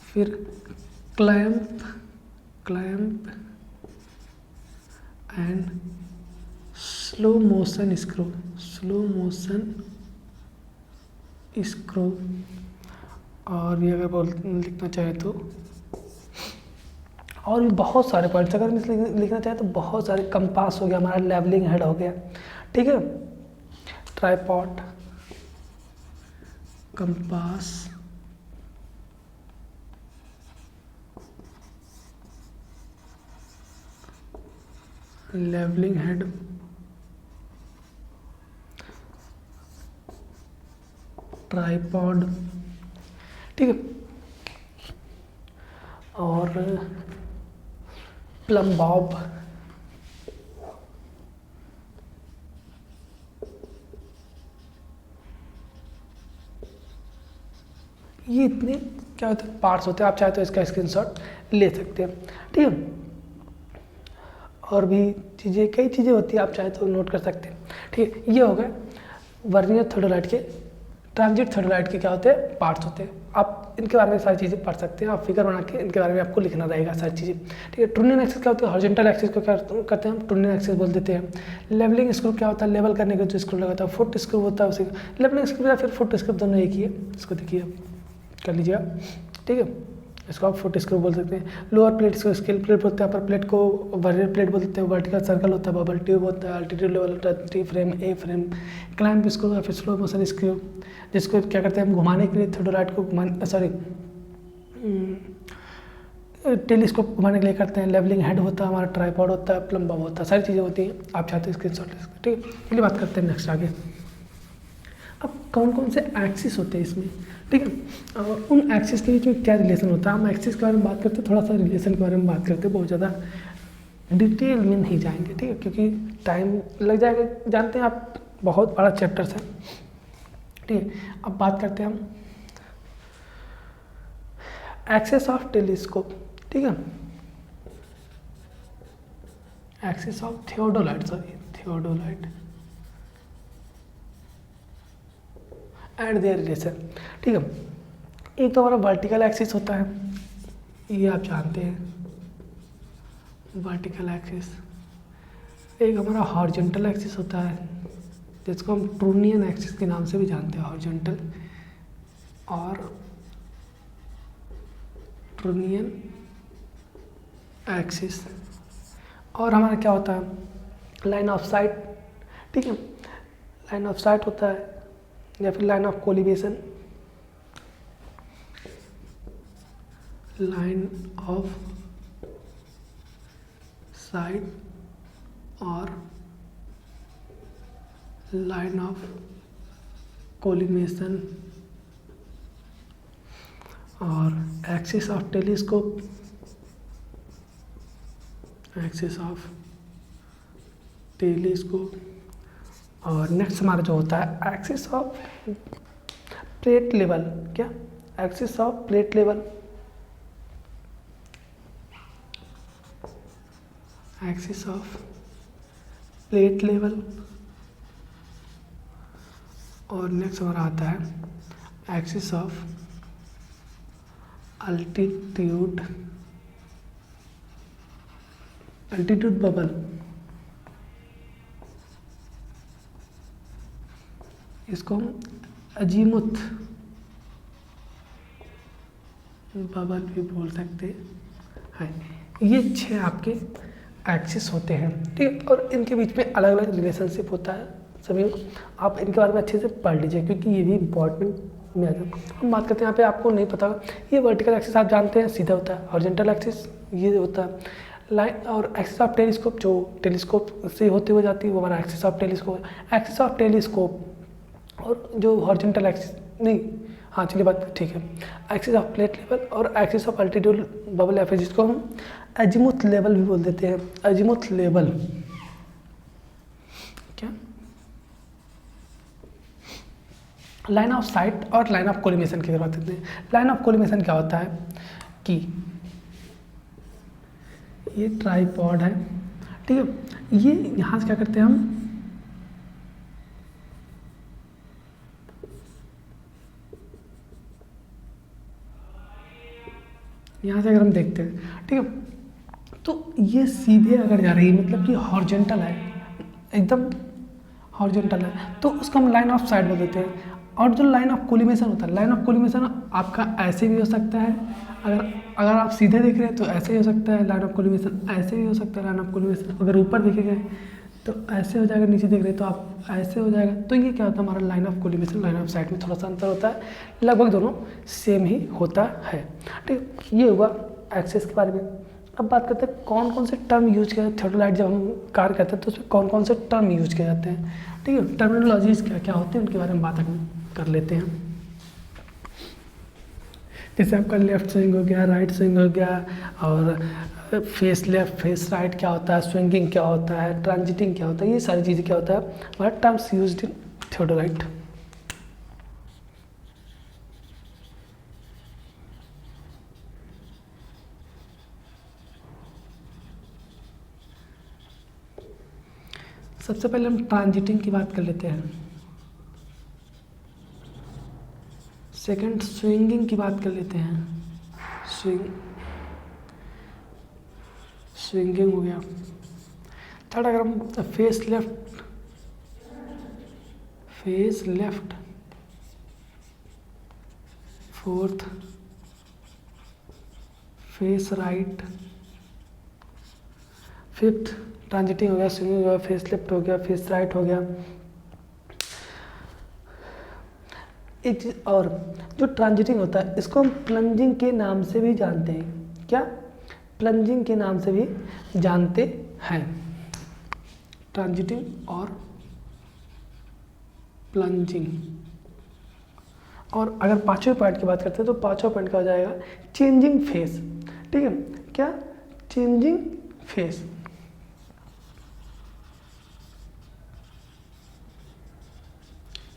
फिर clamp and slow motion screw, और ये अगर लिखना चाहे तो और भी बहुत सारे पॉइंट्स, अगर मैं लिखना चाहे तो बहुत सारे। कंपास हो गया हमारा, लेवलिंग हेड हो गया, ठीक है। Tripod, compass, levelling head, tripod, ठीक है, और प्लम बॉब, ये इतने क्या होते हैं पार्ट्स होते हैं। आप चाहे तो इसका स्क्रीनशॉट ले सकते हैं, ठीक है। और भी चीज़ें, कई चीज़ें होती है, आप चाहे तो नोट कर सकते हैं, ठीक है। ये हो गए वर्नियर थियोडोलाइट के, ट्रांजिट थियोडोलाइट के क्या होते हैं पार्ट्स होते हैं। आप इनके बारे में सारी चीज़ें पढ़ सकते हैं, आप फिगर बना के इनके बारे में आपको लिखना रहेगा सारी चीज़ें, ठीक है। ट्रूनियन एक्सिस क्या होता है, हॉरिजॉन्टल एक्सिस को क्या करते हैं हम ट्रूनियन एक्सिस बोल देते हैं। लेवलिंग स्क्रू क्या होता है, लेवल करने का जो स्क्रू लगाता है। फुट स्क्रू होता है उसी, लेवलिंग स्क्रू या फिर फुट स्क्रू दोनों एक ही है, इसको देखिए कर लीजिए आप, ठीक है। इसको आप फुट स्क्रू बोल सकते हैं। लोअर प्लेट इसको स्केल प्लेट बोलते हैं, अपर प्लेट को वर्नियर प्लेट बोलते हैं, वर्टिकल सर्कल होता है, बबल ट्यूब होता है, अल्टीट्यूड लेवल होता है, T frame, a frame, clamp screw या फिर स्लो मोशन स्क्रू, जिसको क्या करते हैं हम घुमाने के लिए थियोडोलाइट को टेलीस्कोप घुमाने के लिए करते हैं। लेवलिंग हेड होता है हमारा, ट्राइपॉड होता है, प्लम बॉब होता है, सारी चीज़ें होती हैं। आप चाहते हैं स्क्रीनशॉट ले सकते हैं, ठीक है। चलिए बात करते हैं नेक्स्ट आगे। अब कौन कौन से एक्सिस होते हैं इसमें, ठीक है। उन एक्सिस के बीच में क्या रिलेशन होता है, हम एक्सिस के बारे में बात करते हैं, थोड़ा सा रिलेशन के बारे में बात करते हैं, बहुत ज़्यादा डिटेल में नहीं जाएंगे, ठीक है, क्योंकि टाइम लग जाएगा। जानते हैं आप बहुत बड़ा चैप्टर्स है, ठीक है। अब बात करते हैं हम एक्सिस ऑफ टेलीस्कोप, ठीक है, axis of theodolite and there relation, ठीक है। एक तो हमारा वर्टिकल एक्सिस होता है, ये आप जानते हैं वर्टिकल एक्सिस। एक हमारा हॉरिजॉन्टल एक्सिस होता है, जिसको हम ट्रूनियन एक्सिस के नाम से भी जानते हैं, हॉरिजॉन्टल और ट्रूनियन एक्सिस। और हमारा क्या होता है, लाइन ऑफ साइट, ठीक है, लाइन ऑफ साइट होता है या फिर line of collimation, line of sight और लाइन ऑफ कोलिमेशन। और axis of telescope, axis of telescope. और नेक्स्ट हमारा जो होता है एक्सिस ऑफ प्लेट लेवल, क्या, axis of plate level, axis of plate level. और नेक्स्ट हमारा आता है axis of altitude, altitude bubble. इसको हम अजीमुथ बबल भी बोल सकते हैं। ये 6 आपके एक्सिस होते हैं, ठीक है। और इनके बीच में अलग अलग रिलेशनशिप होता है, सभी आप इनके बारे में अच्छे से पढ़ लीजिए क्योंकि ये भी इम्पॉर्टेंट में आता है। हम बात करते हैं यहाँ पे, आपको नहीं पता ये वर्टिकल एक्सिस आप जानते हैं सीधा होता है, हॉरिजॉन्टल एक्सिस ये होता है लाइन, और एक्सिस ऑफ टेलीस्कोप जो टेलीस्कोप से होते हुए जाती है वो हमारा axis of telescope. Axis of telescope और जो हॉरिजॉन्टल एक्सिस नहीं, हाँ चलिए बात ठीक है, एक्सिस ऑफ प्लेट लेवल और एक्सिस ऑफ अल्टीट्यूड बबल या फिर जिसको हम अजीमुथ लेवल भी बोल देते हैं, अजीमुथ लेवल, क्या, लाइन ऑफ साइट और लाइन ऑफ कोलिमेशन की बात करते हैं। लाइन ऑफ कोलिमेशन क्या होता है कि ये ट्राइपॉड है, ठीक है, ये यहाँ से क्या करते हैं हम, यहाँ से अगर हम देखते हैं, ठीक है, तो ये सीधे अगर जा रही है मतलब कि हॉरिजॉन्टल है, एकदम हॉरिजॉन्टल है, तो उसको हम लाइन ऑफ साइट बोल देते हैं। और जो लाइन ऑफ कोलिमेशन होता है, लाइन ऑफ कोलिमेशन आपका ऐसे भी हो सकता है, अगर आप सीधे देख रहे हैं तो ऐसे ही हो सकता है, लाइन ऑफ कोलिमेशन ऐसे भी हो सकता है, लाइन ऑफ कोलिमेशन अगर ऊपर देखेंगे तो ऐसे हो जाएगा, नीचे देख रहे हैं तो आप ऐसे हो जाएगा। तो ये क्या होता है हमारा line of collimation, line of site में थोड़ा सा अंतर होता है, लगभग दोनों सेम ही होता है, ठीक। ये हुआ एक्सिस के बारे में। अब बात करते हैं कौन कौन से टर्म यूज किया जाते हैं, थियोडोलाइट जब हम कार्य करते हैं तो उसमें कौन कौन से टर्म यूज किए जाते हैं, ठीक है, टर्मिनोलॉजीज क्या क्या होते हैं उनके बारे में बात कर लेते हैं। जैसे आपका लेफ्ट स्विंग हो गया, राइट स्विंग हो गया, और फेस लेफ्ट फेस राइट क्या होता है, स्विंगिंग क्या होता है, ट्रांजिटिंग क्या होता है, ये सारी चीज़ें क्या होता है हमारा टर्म्स यूज्ड इन थियोडोलाइट। सबसे पहले हम ट्रांजिटिंग की बात कर लेते हैं, सेकंड स्विंगिंग की बात कर लेते हैं, स्विंगिंग हो गया। थर्ड अगर हम face left, fourth face right, fifth transiting हो गया, स्विंगिंग हो गया, फेस लेफ्ट हो गया, फेस राइट हो गया। एक चीज़ और, जो ट्रांजिटिंग होता है इसको हम प्लंजिंग के नाम से भी जानते हैं, क्या, प्लंजिंग के नाम से भी जानते हैं, ट्रांजिटिंग और प्लंजिंग। और अगर पांचवें पॉइंट की बात करते हैं तो पांचवा पॉइंट क्या हो जाएगा, चेंजिंग फेस, ठीक है, क्या, चेंजिंग फेस।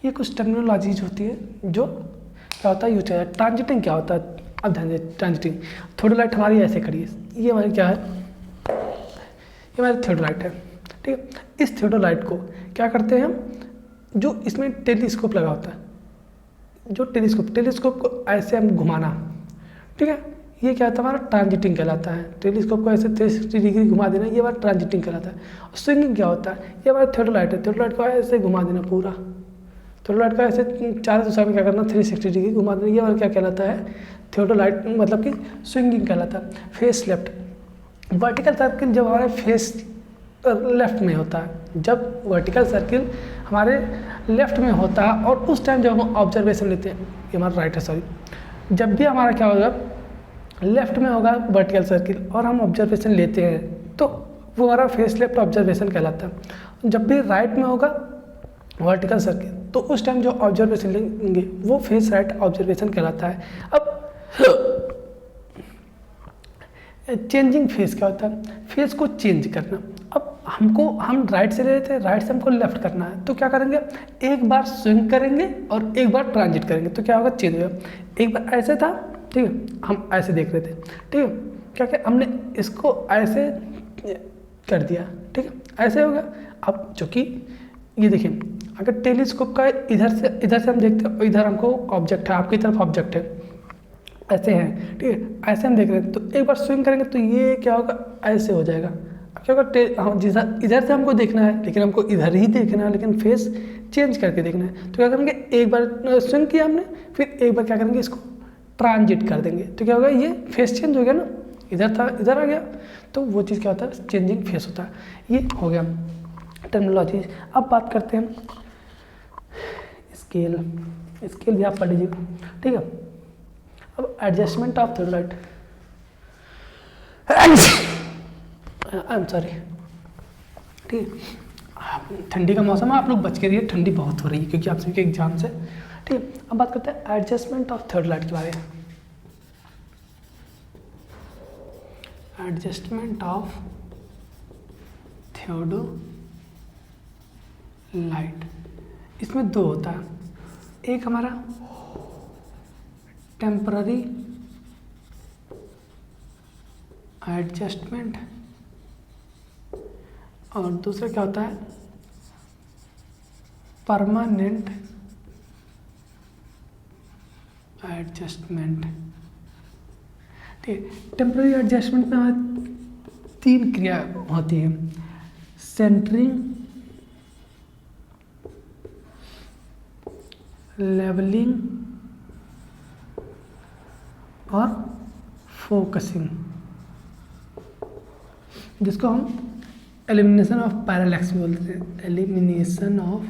ये कुछ टर्मिनोलॉजीज होती है जो क्या होता है यूज किया जाता है। ट्रांजिटिंग क्या होता है, अब ध्यान दें, ट्रांजिटिंग थियोडोलाइट हमारी ऐसे खड़ी है, ये हमारी क्या है, ये हमारी थियोडोलाइट है, ठीक है। इस थियोडोलाइट को क्या करते हैं हम, जो इसमें टेलीस्कोप लगा होता है, जो टेलीस्कोप को ऐसे हम घुमाना, ठीक है, ये क्या होता है हमारा ट्रांजिटिंग कहलाता है। टेलीस्कोप को ऐसे 360 डिग्री घुमा देना, ये हमारा ट्रांजिटिंग कहलाता है। और स्विंगिंग क्या होता है, ये हमारा थियोडोलाइट है, थियोडोलाइट को ऐसे घुमा देना पूरा, थियोडोलाइट का ऐसे चारों दिशा में क्या करना, 360 डिग्री घुमा देना, ये हमारा क्या कहलाता है, थियोडोलाइट, मतलब कि स्विंगिंग कहलाता है। फेस लेफ्ट, वर्टिकल सर्किल जब हमारे फेस लेफ्ट में होता है, जब वर्टिकल सर्किल हमारे लेफ्ट में होता है और उस टाइम जब हम ऑब्जर्वेशन लेते हैं, ये हमारा राइट है सॉरी, जब भी हमारा क्या होगा लेफ्ट में होगा वर्टिकल सर्किल और हम ऑब्जर्वेशन लेते हैं तो वो हमारा फेस लेफ्ट ऑब्जर्वेशन कहलाता है। जब भी राइट में होगा वर्टिकल सर्किल तो उस टाइम जो ऑब्जर्वेशन लेंगे वो फेस राइट ऑब्जर्वेशन कहलाता है। अब चेंजिंग फेस क्या होता है, फेस को चेंज करना। अब हम राइट से ले रहे थे, राइट से हमको लेफ्ट करना है तो क्या करेंगे, एक बार स्विंग करेंगे और एक बार ट्रांजिट करेंगे तो क्या होगा, चेंज होगा। एक बार ऐसे था, ठीक है, हम ऐसे देख रहे थे, ठीक है, क्या क्या हमने इसको ऐसे कर दिया, ठीक है, ऐसे हो गया। अब चूँकि ये देखिए, अगर टेलीस्कोप का इधर से हम देखते हैं, इधर हमको ऑब्जेक्ट है, आपकी तरफ ऑब्जेक्ट है, ऐसे हैं, ठीक है, ऐसे हम देख रहे हैं तो एक बार स्विंग करेंगे तो ये क्या होगा, ऐसे हो जाएगा। क्या होगा, इधर से हमको देखना है लेकिन हमको इधर ही देखना है, लेकिन फेस चेंज करके देखना है तो क्या करेंगे, एक बार स्विंग किया हमने, फिर एक बार क्या करेंगे, इसको ट्रांजिट कर देंगे तो क्या होगा, ये फेस चेंज हो गया ना, इधर था इधर आ गया, तो वो चीज़ क्या होता है, चेंजिंग फेस होता है। ये हो गया टर्मिनोलॉजी। अब बात करते हैं स्केल भी आप पढ़ लीजिएगा, ठीक है। अब adjustment of third I am sorry, ठीक है, ठंडी का मौसम है, आप लोग बच के रहिए, ठंडी बहुत हो रही है क्योंकि आप सभी के एग्जाम्स है, ठीक है। अब बात करते हैं एडजस्टमेंट ऑफ थर्ड लाइट के बारे में। एडजस्टमेंट ऑफ थर्ड लाइट, इसमें दो होता है, एक हमारा टेम्पररी एडजस्टमेंट और दूसरा क्या होता है, परमानेंट एडजस्टमेंट, ठीक है। टेम्पररी एडजस्टमेंट में हमारे तीन क्रिया होती है, सेंटरिंग, लेवलिंग और फोकसिंग, जिसको हम एलिमिनेशन ऑफ पैरालैक्स बोलते हैं, एलिमिनेशन ऑफ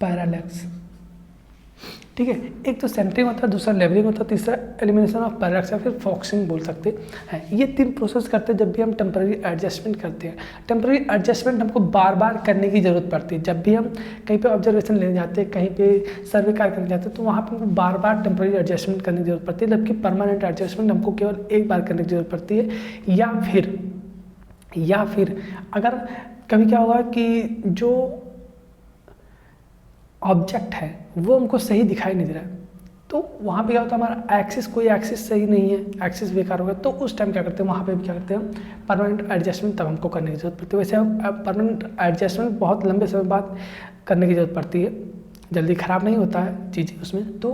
पैरालैक्स, ठीक है। एक तो सेंटरिंग होता है, दूसरा लेवलिंग होता है, तीसरा एलिमिनेशन ऑफ पैरालैक्स या फिर फोकसिंग बोल सकते हैं। ये तीन प्रोसेस करते हैं जब भी हम टेम्पररी एडजस्टमेंट करते हैं। टेम्पररी एडजस्टमेंट हमको बार बार करने की ज़रूरत पड़ती है, जब भी हम कहीं पे ऑब्जर्वेशन लेने जाते हैं, कहीं पे सर्वे कार्य करने जाते हैं, तो वहाँ पर हमको बार बार टेम्पररी एडजस्टमेंट करने की जरूरत पड़ती है, जबकि परमानेंट एडजस्टमेंट हमको केवल एक बार करने की जरूरत पड़ती है। या फिर अगर कभी क्या होगा कि जो ऑब्जेक्ट है वो हमको सही दिखाई नहीं दे रहा है, तो वहाँ पे क्या होता है, हमारा एक्सिस, कोई एक्सिस सही नहीं है, एक्सिस बेकार हो गया, तो उस टाइम क्या करते हैं, वहाँ पे भी क्या करते हैं, परमानेंट एडजस्टमेंट तब हमको करने की जरूरत पड़ती है। वैसे परमानेंट एडजस्टमेंट बहुत लंबे समय बाद करने की जरूरत पड़ती है, जल्दी ख़राब नहीं होता है चीज़ें उसमें, तो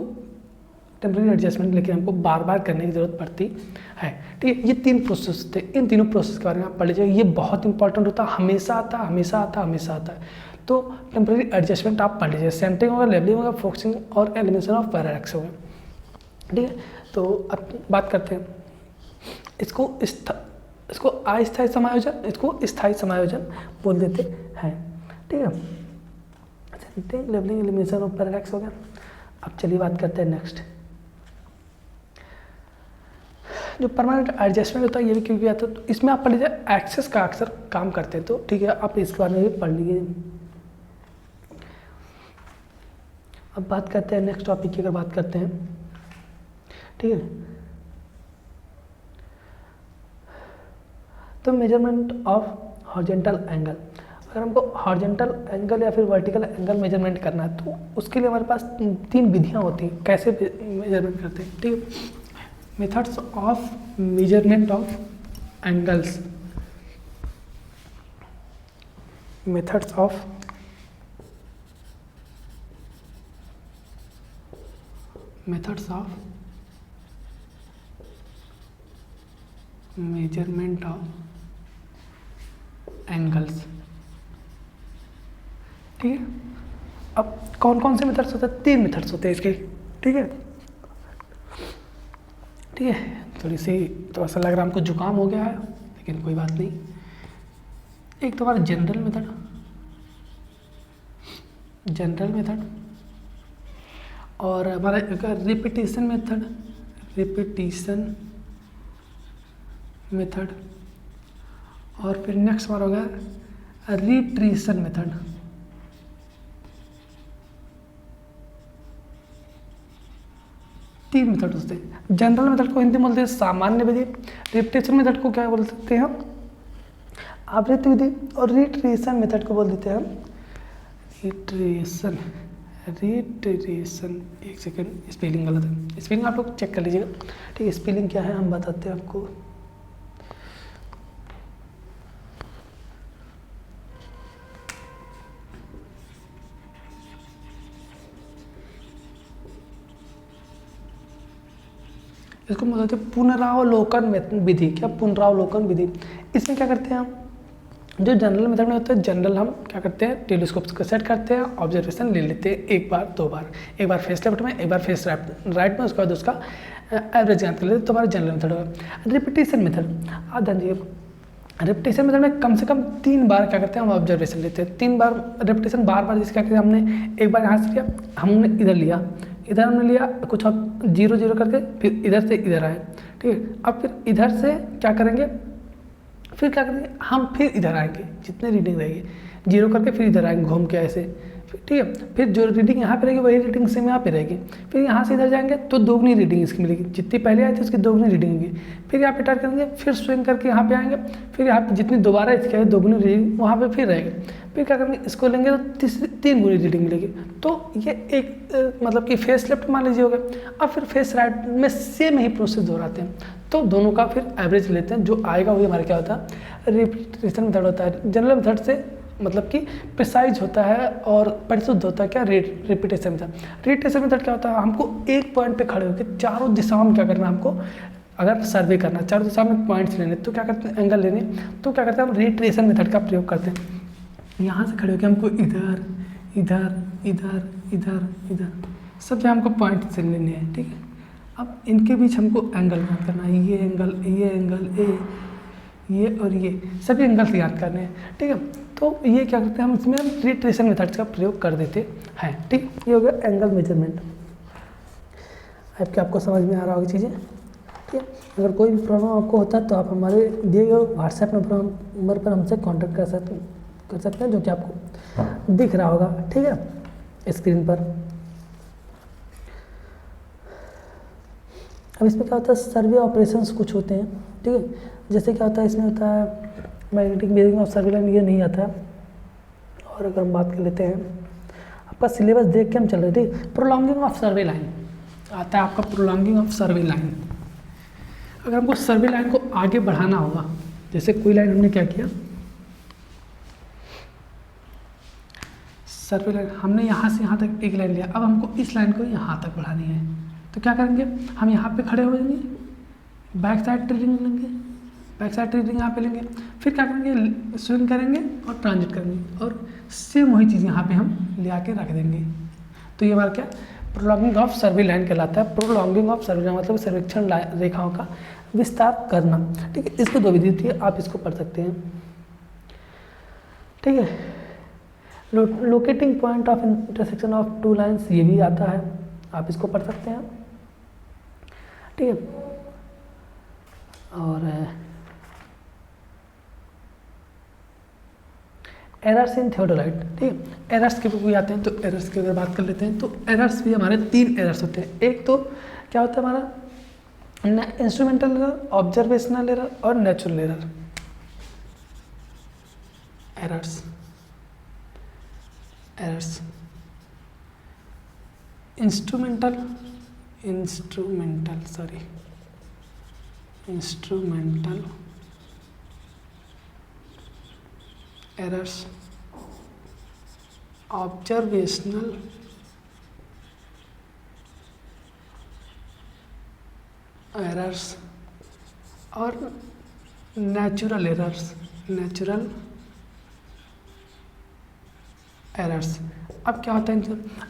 टेम्पररी एडजस्टमेंट लेकिन हमको बार बार करने की ज़रूरत पड़ती है, ठीक है। ये तीन प्रोसेस थे, इन तीनों प्रोसेस के बारे में आप पढ़ लीजिए, ये बहुत इंपॉर्टेंट होता है, हमेशा आता है। तो टेम्पररी एडजस्टमेंट आप पढ़ लीजिए, सेंटरिंग होगा, लेवलिंग होगा, फोकसिंग और एलिमिनेशन ऑफ पैरालैक्स होगा, ठीक है। तो अब बात करते हैं इसको अस्थायी समायोजन, इसको स्थायी समायोजन बोल देते हैं, ठीक है। Centring, levelling, elimination of parallax हो गया। अब चलिए बात करते हैं नेक्स्ट, जो परमानेंट एडजस्टमेंट होता है, ये भी क्योंकि आता है, तो इसमें आप पढ़ लीजिए एक्सेस का अक्सर काम करते हैं, तो ठीक है, आप इसके बारे में भी पढ़ लीजिए। अब बात करते हैं नेक्स्ट टॉपिक की, अगर बात करते हैं, ठीक है, तो मेजरमेंट ऑफ हॉरिजॉन्टल एंगल। अगर हमको हॉरिजॉन्टल एंगल या फिर वर्टिकल एंगल मेजरमेंट करना है तो उसके लिए हमारे पास तीन विधियां होती हैं, कैसे मेजरमेंट करते हैं, ठीक है। Methods of measurement of angles, methods of measurement of angles, ठीक है। अब कौन कौन से मेथड्स होते हैं, तीन मेथड्स होते हैं इसके, ठीक है। ठीक है, थोड़ा सा लग रहा है हमको जुकाम हो गया है, लेकिन कोई बात नहीं। एक तो हमारा जनरल मेथड और हमारा रिपीटेशन मेथड और फिर नेक्स्ट हमारा होगा रिट्रेशन मेथड। तीन मेथड होते हैं। जनरल मेथड को हिंदी में बोलते हैं सामान्य विधि, रिपीटेशन मेथड को क्या बोल सकते हैं हम, आवृत्ति विधि, और रिट्रेशन मेथड को बोल देते हैं हम रिट्रेशन। एक सेकंड, स्पेलिंग गलत है, स्पेलिंग आप लोग चेक कर लीजिएगा, ठीक है। स्पेलिंग क्या है हम बताते हैं आपको। इसको बोलते हैं पुनरावलोकन विधि। क्या पुनरावलोकन विधि, इसमें क्या करते हैं हम, जो जनरल मेथड में होता है, जनरल हम क्या करते हैं, टेलीस्कोप को सेट करते हैं, ऑब्जर्वेशन ले लेते हैं एक बार दो बार, एक बार फेस लेफ्ट में, एक बार फेस राइट में, उसके बाद उसका एवरेज ज्ञात कर लेते हैं, तो हमारा जनरल मेथड होगा। रिपीटेशन मेथड, आप ध्यान दीजिए, रिपीटेशन मेथड में कम से कम 3 बार क्या करते हैं हम ऑब्जर्वेशन लेते हैं। 3 बार रिपीटेशन, बार जैसे क्या करते हैं, हमने एक बार यहाँ से लिया, हमने इधर लिया, इधर हमने लिया कुछ अब 0 करके, फिर इधर से इधर आए, ठीक है। अब फिर इधर से क्या करेंगे, फिर क्या करेंगे हम, फिर इधर आएंगे, जितने रीडिंग रहेगी 0 करके फिर इधर आएंगे घूम के ऐसे, ठीक है। फिर जो रीडिंग यहाँ पे रहेगी वही रीडिंग सेम यहाँ पे रहेगी। फिर यहाँ से इधर जाएंगे तो दोगुनी रीडिंग इसकी मिलेगी, जितनी पहले आई थी उसकी दोगुनी रीडिंग होगी। फिर यहाँ पे टर्न करेंगे, फिर स्विंग करके यहाँ पे आएंगे, फिर यहाँ पे जितनी दोबारा इसकी आई दोगुनी रीडिंग वहाँ पे फिर रहेगी। फिर क्या करेंगे, इसको लेंगे तो 3 गुनी रीडिंग मिलेगी। तो ये एक मतलब कि फेस लेफ्ट मान लीजिए हो गया। अब फिर फेस राइट में सेम ही प्रोसेस दोहराते हैं, तो दोनों का फिर एवरेज लेते हैं, जो आएगा वही हमारा क्या होता है, रिपीटेशन मेथड होता है। जनरल मेथड से मतलब कि प्रिसाइज होता है और परिशुद्ध होता है क्या, रिपीटेशन मेथड। रिपीटेशन मेथड क्या होता है, हमको एक पॉइंट पे खड़े होकर चारों दिशाओं में क्या करना है, हमको अगर सर्वे करना, चारों दिशा में पॉइंट्स लेने, तो क्या करते हैं, एंगल लेने, तो क्या करते हैं हम रिट्रेशन मेथड का प्रयोग करते हैं। यहाँ से खड़े होकर हमको इधर इधर इधर इधर इधर सब जगह हमको पॉइंट से लेने हैं, ठीक है। अब इनके बीच हमको एंगल याद करना है, ये एंगल ये और ये सभी एंगल से याद करने हैं, ठीक है। तो ये क्या करते हैं हम, इसमें हम रिट्रेशन मेथड्स का प्रयोग कर देते हैं, ठीक। ये हो गया एंगल मेजरमेंट। आपको समझ में आ रहा होगी चीज़ें, ठीक है। अगर कोई भी प्रॉब्लम आपको होता है तो आप हमारे दिए गए व्हाट्सएप नंबर पर हमसे कॉन्टैक्ट कर सकते हैं, जो कि आपको दिख रहा होगा, ठीक है, स्क्रीन पर। अब इसमें क्या होता है, सर्वे ऑपरेशंस कुछ होते हैं, ठीक है। जैसे क्या होता है, इसमें होता है magnetic bearing of survey line, ये नहीं आता है। और अगर हम बात कर लेते हैं, आपका सिलेबस देख के हम चल रहे थे, प्रोलॉन्गिंग ऑफ सर्वे लाइन आता है आपका, प्रोलॉन्गिंग ऑफ सर्वे लाइन। अगर हमको सर्वे लाइन को आगे बढ़ाना होगा, जैसे कोई लाइन हमने क्या किया, सर्वे लाइन हमने यहाँ से यहाँ तक एक लाइन लिया, अब हमको इस लाइन को यहाँ तक बढ़ानी है, तो क्या करेंगे हम, यहाँ पे खड़े हो जाएंगे, बैक साइड रीडिंग लेंगे, बैक साइड रीडिंग यहाँ पे लेंगे, फिर क्या करेंगे, स्विंग करेंगे और ट्रांजिट करेंगे, और सेम वही चीज़ यहाँ पे हम ले आके रख देंगे। तो ये हमारा क्या, प्रोलॉन्गिंग ऑफ सर्वे लाइन कहलाता है। प्रोलॉन्गिंग ऑफ सर्वे लाइन मतलब सर्वेक्षण रेखाओं का विस्तार करना, ठीक है। इसको 2 विधि होती है, आप इसको पढ़ सकते हैं, ठीक है। Locating point of intersection of 2 lines, ये भी आता है, आप इसको पढ़ सकते हैं, ठीक है। और एरर्स इन थियोडोलाइट, ठीक है। एरर्स के भी आते हैं, तो एरर्स की अगर बात कर लेते हैं, तो एरर्स भी हमारे 3 एरर्स होते हैं। एक तो क्या होता है हमारा इंस्ट्रूमेंटल एरर, ऑब्जर्वेशनल एरर और natural error. Errors instrumental errors, observational errors और नेचुरल एरर्स। अब क्या होता है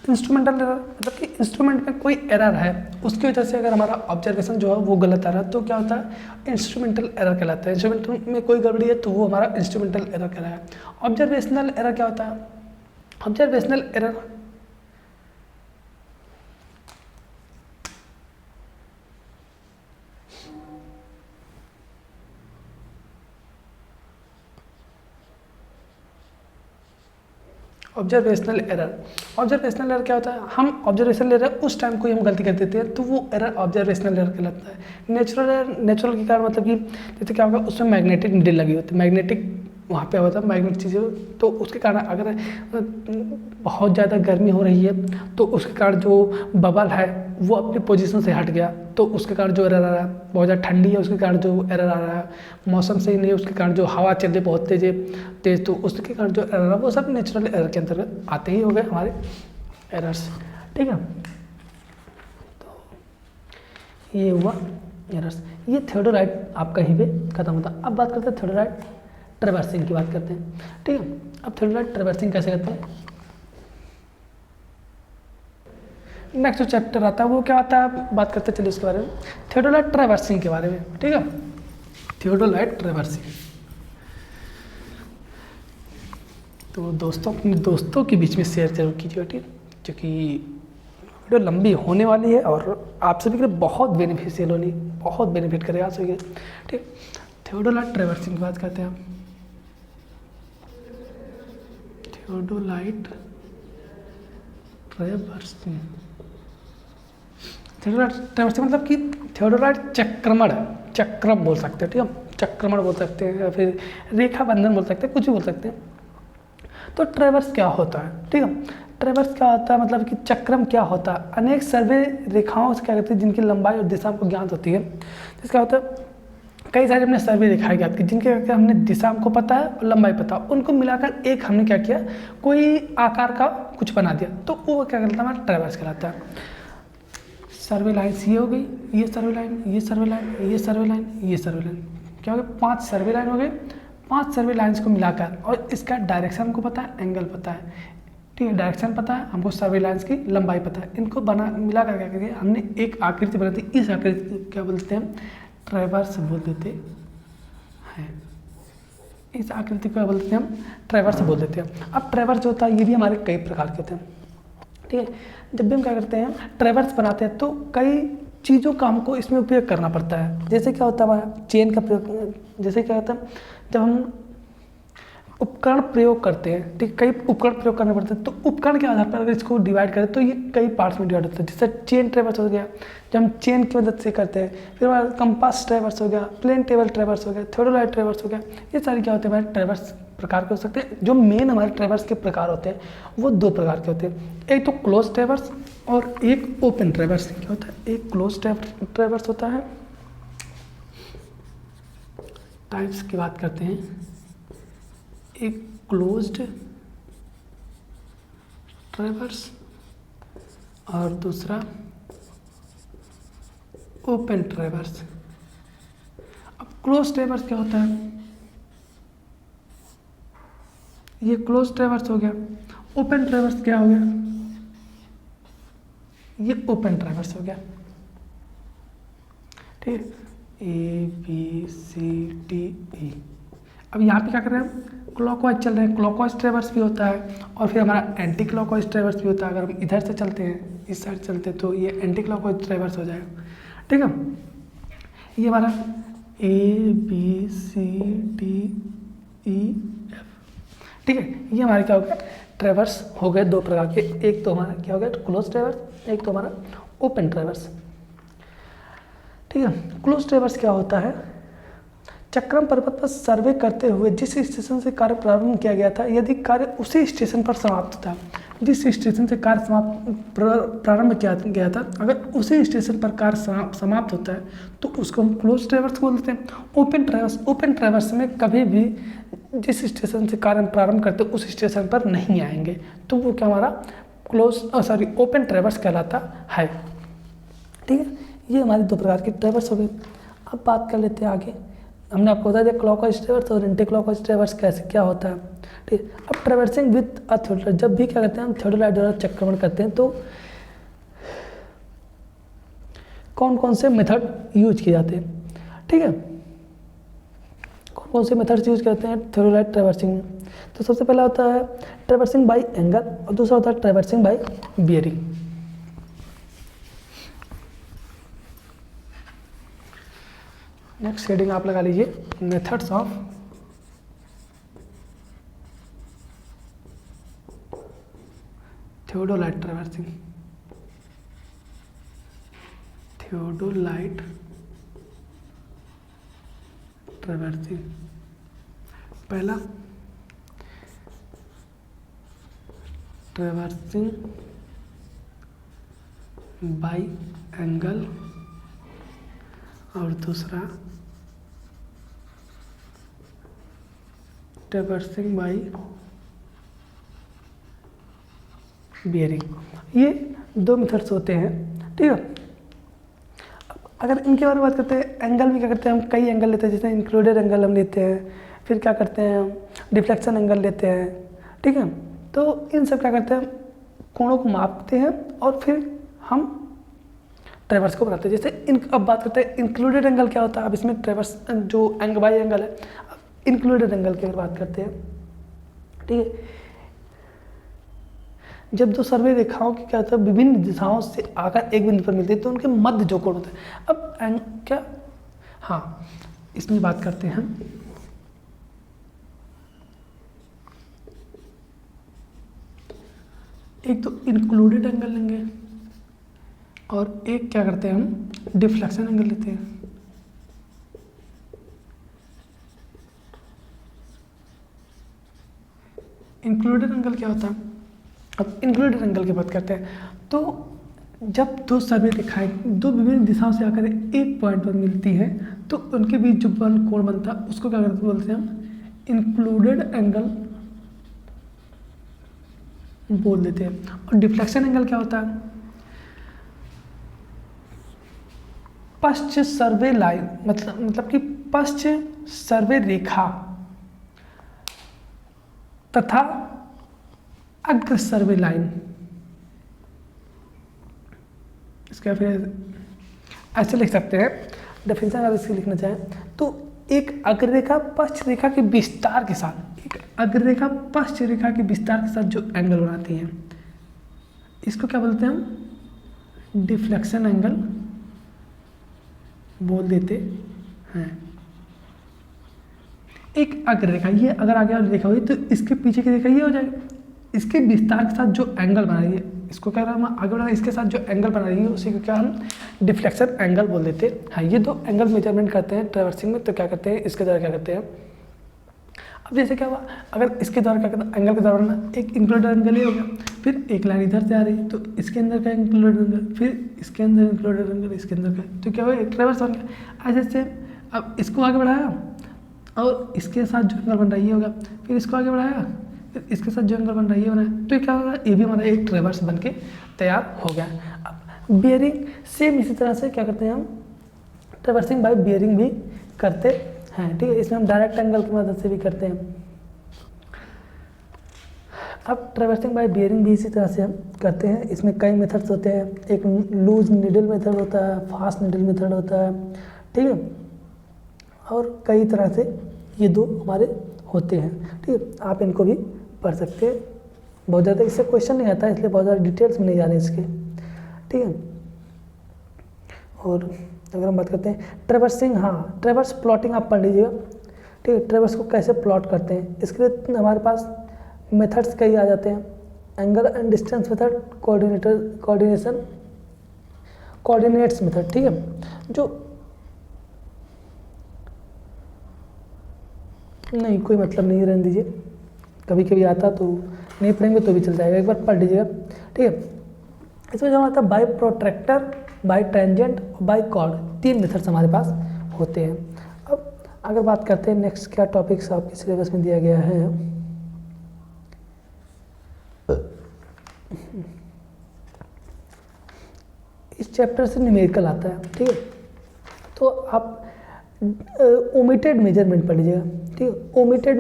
इंस्ट्रूमेंटल एरर, मतलब कि इंस्ट्रूमेंट में कोई एरर है, उसकी वजह से अगर हमारा ऑब्जर्वेशन जो है वो गलत आ रहा है तो क्या होता है इंस्ट्रूमेंटल एरर कहलाता है। इंस्ट्रूमेंटल में कोई गड़बड़ी है तो वो हमारा इंस्ट्रूमेंटल एरर कहलाता है। ऑब्जर्वेशनल एरर क्या होता है? ऑब्जर्वेशनल एरर ऑब्जर्वेशनल एरर क्या होता है? हम ऑब्जर्वेशनल एरर उस टाइम कोई हम गलती कर देते हैं तो वो एरर ऑब्जर्वेशनल एरर कहलाता है। नेचुरल के कारण मतलब कि जैसे क्या होगा, उसमें मैग्नेटिक नीडल लगी होती है, मैग्नेटिक वहाँ पे होता है मैग्नेटिक चीज़ें, तो उसके कारण अगर बहुत ज़्यादा गर्मी हो रही है तो उसके कारण जो बबल है वो अपनी पोजीशन से हट गया तो उसके कारण जो एरर आ रहा है, बहुत ज़्यादा ठंडी है उसके कारण जो एरर आ रहा है, मौसम सही नहीं है उसके कारण जो हवा चल रही है बहुत तेज तो उसके कारण जो एरर है वो सब नेचुरल एरर के अंतर्गत आते ही हो गए हमारे एरर्स। ठीक है, तो ये हुआ एरर्स। ये थियोडोलाइट आपका यहीं पे खत्म होता है। अब बात करते हैं थियोडोलाइट ट्रैवर्सिंग की बात करते हैं। ठीक है, अब थियोडोलाइट ट्रैवर्सिंग कैसे करते हैं? नेक्स्ट जो चैप्टर आता है वो क्या आता है, बात करते चलिए इसके बारे में, थियोडोलाइट ट्रैवर्सिंग के बारे में। ठीक है, थियोडोलाइट ट्रैवर्सिंग। तो दोस्तों अपने दोस्तों के बीच में शेयर जरूर कीजिए, ठीक, क्योंकि वीडियो लंबी होने वाली है और आप सभी के लिए बहुत बेनिफिशियल होनी, बहुत बेनिफिट करेगा आप सभी के लिए। ठीक, थियोडोलाइट ट्रैवर्सिंग की बात करते हैं हम। थियोडोलाइट ट्रैवर्सिंग, थियोडोलाइट ट्रैवर्सिंग मतलब कि थियोडोलाइट चक्रम बोल सकते हैं। ठीक है, चक्रमण बोल सकते हैं या फिर रेखा बंधन बोल सकते हैं, कुछ भी बोल सकते हैं। तो ट्रैवर्स क्या होता है? ठीक है, ट्रैवर्स क्या होता है मतलब कि चक्रम क्या होता है? अनेक सर्वे रेखाओं से क्या कहते हैं जिनकी लंबाई और दिशा हमको ज्ञात होती है। जिसका होता है कई सारे हमने सर्वे रेखाएं ज्ञात की जिनके हमने दिशा हमको पता है और लंबाई पता है, उनको मिलाकर एक हमने क्या किया, कोई आकार का कुछ बना दिया तो वो क्या कहलाता है, हमारा ट्रैवर्स कहलाता है। सर्वे लाइन्स ये हो गई, ये सर्वे लाइन, ये सर्वे लाइन, ये सर्वे लाइन, ये सर्वे लाइन, क्या हो गया 5 सर्वे लाइन हो गए। 5 सर्वे लाइन्स को मिलाकर, और इसका डायरेक्शन हमको पता है, एंगल पता है, ठीक है, डायरेक्शन पता है हमको, सर्वे लाइन्स की लंबाई पता है, इनको मिलाकर क्या करिए हमने एक आकृति बना दी। इस आकृति को क्या बोलते हैं, ट्रैवर्स बोल देते हैं। इस आकृति को क्या बोलते हैं हम, ट्रैवर्स बोल देते हैं। अब ट्रैवर्स जो होता है ये भी हमारे कई प्रकार के होते हैं। ठीक है, जब भी हम क्या करते हैं ट्रैवर्स बनाते हैं तो कई चीज़ों का हमको इसमें उपयोग करना पड़ता है। जैसे क्या होता है चेन का प्रयोग, जैसे क्या होता है जब हम उपकरण प्रयोग करते हैं, ठीक, कई उपकरण प्रयोग करने पड़ते हैं तो उपकरण के आधार पर अगर इसको डिवाइड करें तो ये कई पार्ट्स में डिवाइड होता है। जैसे चेन ट्रैवर्स हो गया, जब हम चेन की मदद से करते हैं, फिर हमारा कंपास ट्रैवर्स हो गया, प्लेन टेबल ट्रैवर्स हो गया, थियोडोलाइट ट्रैवर्स हो गया, ये सारी क्या होते हैं हमारे ट्रैवर्स प्रकार के हो सकते हैं। जो मेन हमारे ट्रैवर्स के प्रकार होते हैं वो 2 प्रकार के होते हैं, एक तो क्लोज ट्रैवर्स और एक ओपन ट्रैवर्स। क्या होता है, एक क्लोज ट्रैवर्स होता है, टाइप्स की बात करते हैं, एक क्लोज्ड ट्रैवर्स और दूसरा ओपन ट्रैवर्स। अब क्लोज ट्रैवर्स क्या होता है, ये क्लोज ट्रैवर्स हो गया। ओपन ट्रैवर्स क्या हो गया, ये ओपन ट्रैवर्स हो गया। ठीक है, ABCDE। अब यहाँ पे क्या कर रहे हैं हम, क्लॉकवाइज चल रहे हैं, क्लॉकवाइज ट्रैवर्स भी होता है और फिर हमारा एंटी क्लॉकवाइज ट्रैवर्स भी होता है। अगर हम इधर से चलते हैं, इस साइड चलते हैं तो ये एंटी क्लॉकवाइज ट्रैवर्स हो जाएगा। ठीक है, ये हमारा ABCDEF। ठीक है, ये हमारे क्या हो गया, ट्रैवर्स हो गए 2 प्रकार के। एक तो हमारा क्या हो गया क्लोज ट्रैवर्स, एक तो हमारा ओपन ट्रैवर्स। ठीक है, क्लोज ट्रैवर्स क्या होता है, चक्रम पर्वत पर सर्वे करते हुए जिस स्टेशन से कार्य प्रारंभ किया गया था, यदि कार्य उसी स्टेशन पर समाप्त था, जिस स्टेशन से कार्य प्रारंभ किया गया था, अगर उसी स्टेशन पर कार्य समाप्त होता है तो उसको हम क्लोज ट्रैवर्स बोलते हैं। ओपन ट्रैवर्स में कभी भी जिस स्टेशन से कार्य प्रारंभ करते उस स्टेशन पर नहीं आएंगे तो वो क्या हमारा ओपन ट्रैवर्स कहलाता है। ठीक है, ये हमारे 2 प्रकार के ट्रैवर्स हो गए। अब बात कर लेते हैं आगे हमने आपको बता दिया क्लॉकवाइज ट्रेवर्स और एंटी क्लॉकवाइज ट्रेवर्स कैसे क्या होता है। ठीक है, अब ट्रेवर्सिंग विथ अ थियोडोलाइट, जब भी क्या करते हैं हम थियोडोलाइट द्वारा चक्रमण करते हैं तो कौन कौन से मेथड यूज किए जाते हैं। ठीक है, कौन कौन से मेथड्स यूज करते हैं थियोडोलाइट ट्रेवर्सिंग में। तो सबसे पहला होता है ट्रेवर्सिंग बाय एंगल और दूसरा होता है traversing by bearing. Next heading आप लगा लीजिए methods of theodolite traversing. Theodolite traversing, पहला ट्रेवर्सिंग बाय एंगल और दूसरा ट्रेवर्सिंग बाय बियरिंग। ये दो मेथड्स होते हैं। ठीक है, अगर इनके बारे में बात करते हैं, एंगल में क्या करते हैं हम कई एंगल लेते हैं, जैसे इंक्लूडेड एंगल हम लेते हैं, फिर क्या करते हैं हम डिफ्लेक्शन एंगल लेते हैं। ठीक है, तो इन सब क्या करते हैं कोणों को मापते हैं और फिर हम ट्रेवर्स को बनाते हैं। जैसे अब बात करते हैं इंक्लूडेड एंगल क्या होता है। अब इसमें ट्रेवर्स जो एंगल बाई एंगल है, अब इंक्लूडेड एंगल की अगर बात करते हैं, ठीक है, जब दो सर्वे रेखाओं की क्या होता है विभिन्न दिशाओं से आकर एक बिंदु पर मिलती है तो उनके मध्य जो कोण होता है। अब क्या, हाँ, इसमें बात करते हैं हम एक तो इंक्लूडेड एंगल लेंगे और एक क्या करते हैं हम डिफ्लेक्शन एंगल लेते हैं। इंक्लूडेड एंगल क्या होता है, अब इंक्लूडेड एंगल की बात करते हैं तो जब दो सर्वे रेखाएं दो विभिन्न दिशाओं से आकर एक पॉइंट पर मिलती है तो उनके बीच जो कोण बनता है उसको क्या करते बोलते हैं हम इंक्लूडेड एंगल बोल देते हैं। और डिफ्लेक्शन एंगल क्या होता है, पश्च सर्वे लाइन, मतलब कि पश्च सर्वे रेखा तथा अग्र सर्वे लाइन, इसका फिर ऐसे लिख सकते हैं डेफिनेशन अगर इसकी लिखना चाहें तो एक अग्ररेखा पश्च रेखा के विस्तार के साथ, एक अग्ररेखा पश्च रेखा के विस्तार के साथ जो एंगल बनाती है इसको क्या बोलते हैं हम डिफ्लेक्शन एंगल बोल देते हैं। एक अग्ररेखा, ये अगर आगे वाली रेखा हुई तो इसके पीछे की रेखा ये हो जाएगी, इसके विस्तार के साथ जो एंगल बना रही है इसको क्या हम आगे बढ़ा, इसके साथ जो एंगल बना रही है उसी को क्या हम डिफ्लेक्शन एंगल बोल देते हैं। ये दो एंगल मेजरमेंट करते हैं ट्रेवर्सिंग में, तो क्या करते हैं इसके द्वारा क्या करते हैं। अब जैसे क्या हुआ, अगर इसके द्वारा क्या करते हैं एंगल के द्वारा ना एक इंक्लूडेड एंगल ही हो गया, फिर एक लाइन इधर से आ रही है तो इसके अंदर का इंक्लूडेड एंगल, फिर इसके अंदर इंक्लूडेड एंगल, इसके अंदर का, तो क्या हुआ एक ट्रेवर्स बन गया। ऐसे से अब इसको आगे बढ़ाया और इसके साथ जो एंगल बन रहा है ये होगा, फिर इसको आगे बढ़ाया फिर इसके साथ जो एंगल बन रहा है ये बना है, तो ये क्या होगा ये भी हमारा एक ट्रेवर्स बन के तैयार हो गया। अब बियरिंग सेम इसी तरह से क्या करते हैं हम ट्रेवर्सिंग बाय बियरिंग भी करते हैं। ठीक है, इसमें हम डायरेक्ट एंगल की मदद से भी करते हैं। अब ट्रेवर्सिंग बाय बियरिंग भी इसी तरह से हम करते हैं। इसमें कई मेथड्स होते हैं, एक लूज निडल मेथड होता है, फास्ट निडल मेथड होता है। ठीक है, और कई तरह से ये दो हमारे होते हैं। ठीक है, आप इनको भी पढ़ सकते हैं। बहुत ज़्यादा इससे क्वेश्चन नहीं आता है इसलिए बहुत ज़्यादा डिटेल्स में नहीं जा रहे इसके। ठीक है, और अगर हम बात करते हैं ट्रेवर्सिंग, हाँ ट्रेवर्स प्लॉटिंग आप पढ़ लीजिएगा। ठीक है, ट्रेवर्स को कैसे प्लॉट करते हैं इसके लिए हमारे पास मेथड्स कई आ जाते हैं, angle and distance method, coordinates method. ठीक है, जो नहीं कोई मतलब नहीं रहने दीजिए, कभी कभी आता तो नहीं पढ़ेंगे तो भी चल जाएगा, एक बार पढ़ लीजिएगा। ठीक है, इसमें जो आता है बाय प्रोट्रैक्टर, बाय टेंजेंट और बाय कॉर्ड, तीन मेथड्स हमारे पास होते हैं। अब अगर बात करते हैं नेक्स्ट क्या टॉपिक्स आपके सिलेबस में दिया गया है, इस चैप्टर से न्यूमेरिकल आता है। ठीक है, तो आप ओमिटेड मेजरमेंट पढ़ लीजिएगा, ठीक है। ओमिटेड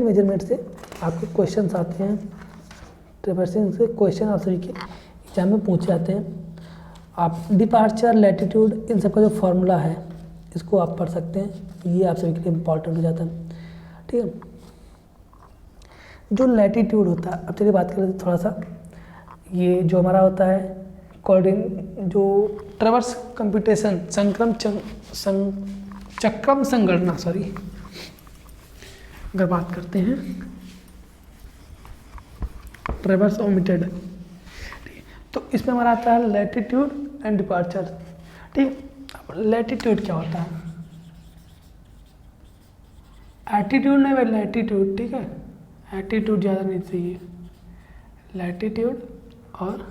मेजरमेंट से आपके क्वेश्चंस आते हैं, ट्रेवर्सिंग से क्वेश्चन आप सभी के एग्जाम में पूछे जाते हैं। आप डिपार्चर, लैटिट्यूड, इन सब का जो फॉर्मूला है इसको आप पढ़ सकते हैं, ये आप सभी के लिए इम्पॉर्टेंट हो जाता है, ठीक है। जो लैटिट्यूड होता है, अब चलिए बात कर लेते हैं थोड़ा सा, ये जो हमारा होता है कोऑर्डिन जो ट्रेवर्स कंप्यूटेशन चक्रम संगणना अगर बात करते हैं ट्रेवर्स ओमिटेड, तो इसमें हमारा आता है लैटिट्यूड एंड डिपार्चर, ठीक। अब लैटिट्यूड क्या होता है, एटीट्यूड नहीं भाई, लैटिट्यूड, ठीक है। एटीट्यूड ज़्यादा नहीं चाहिए, लैटिट्यूड और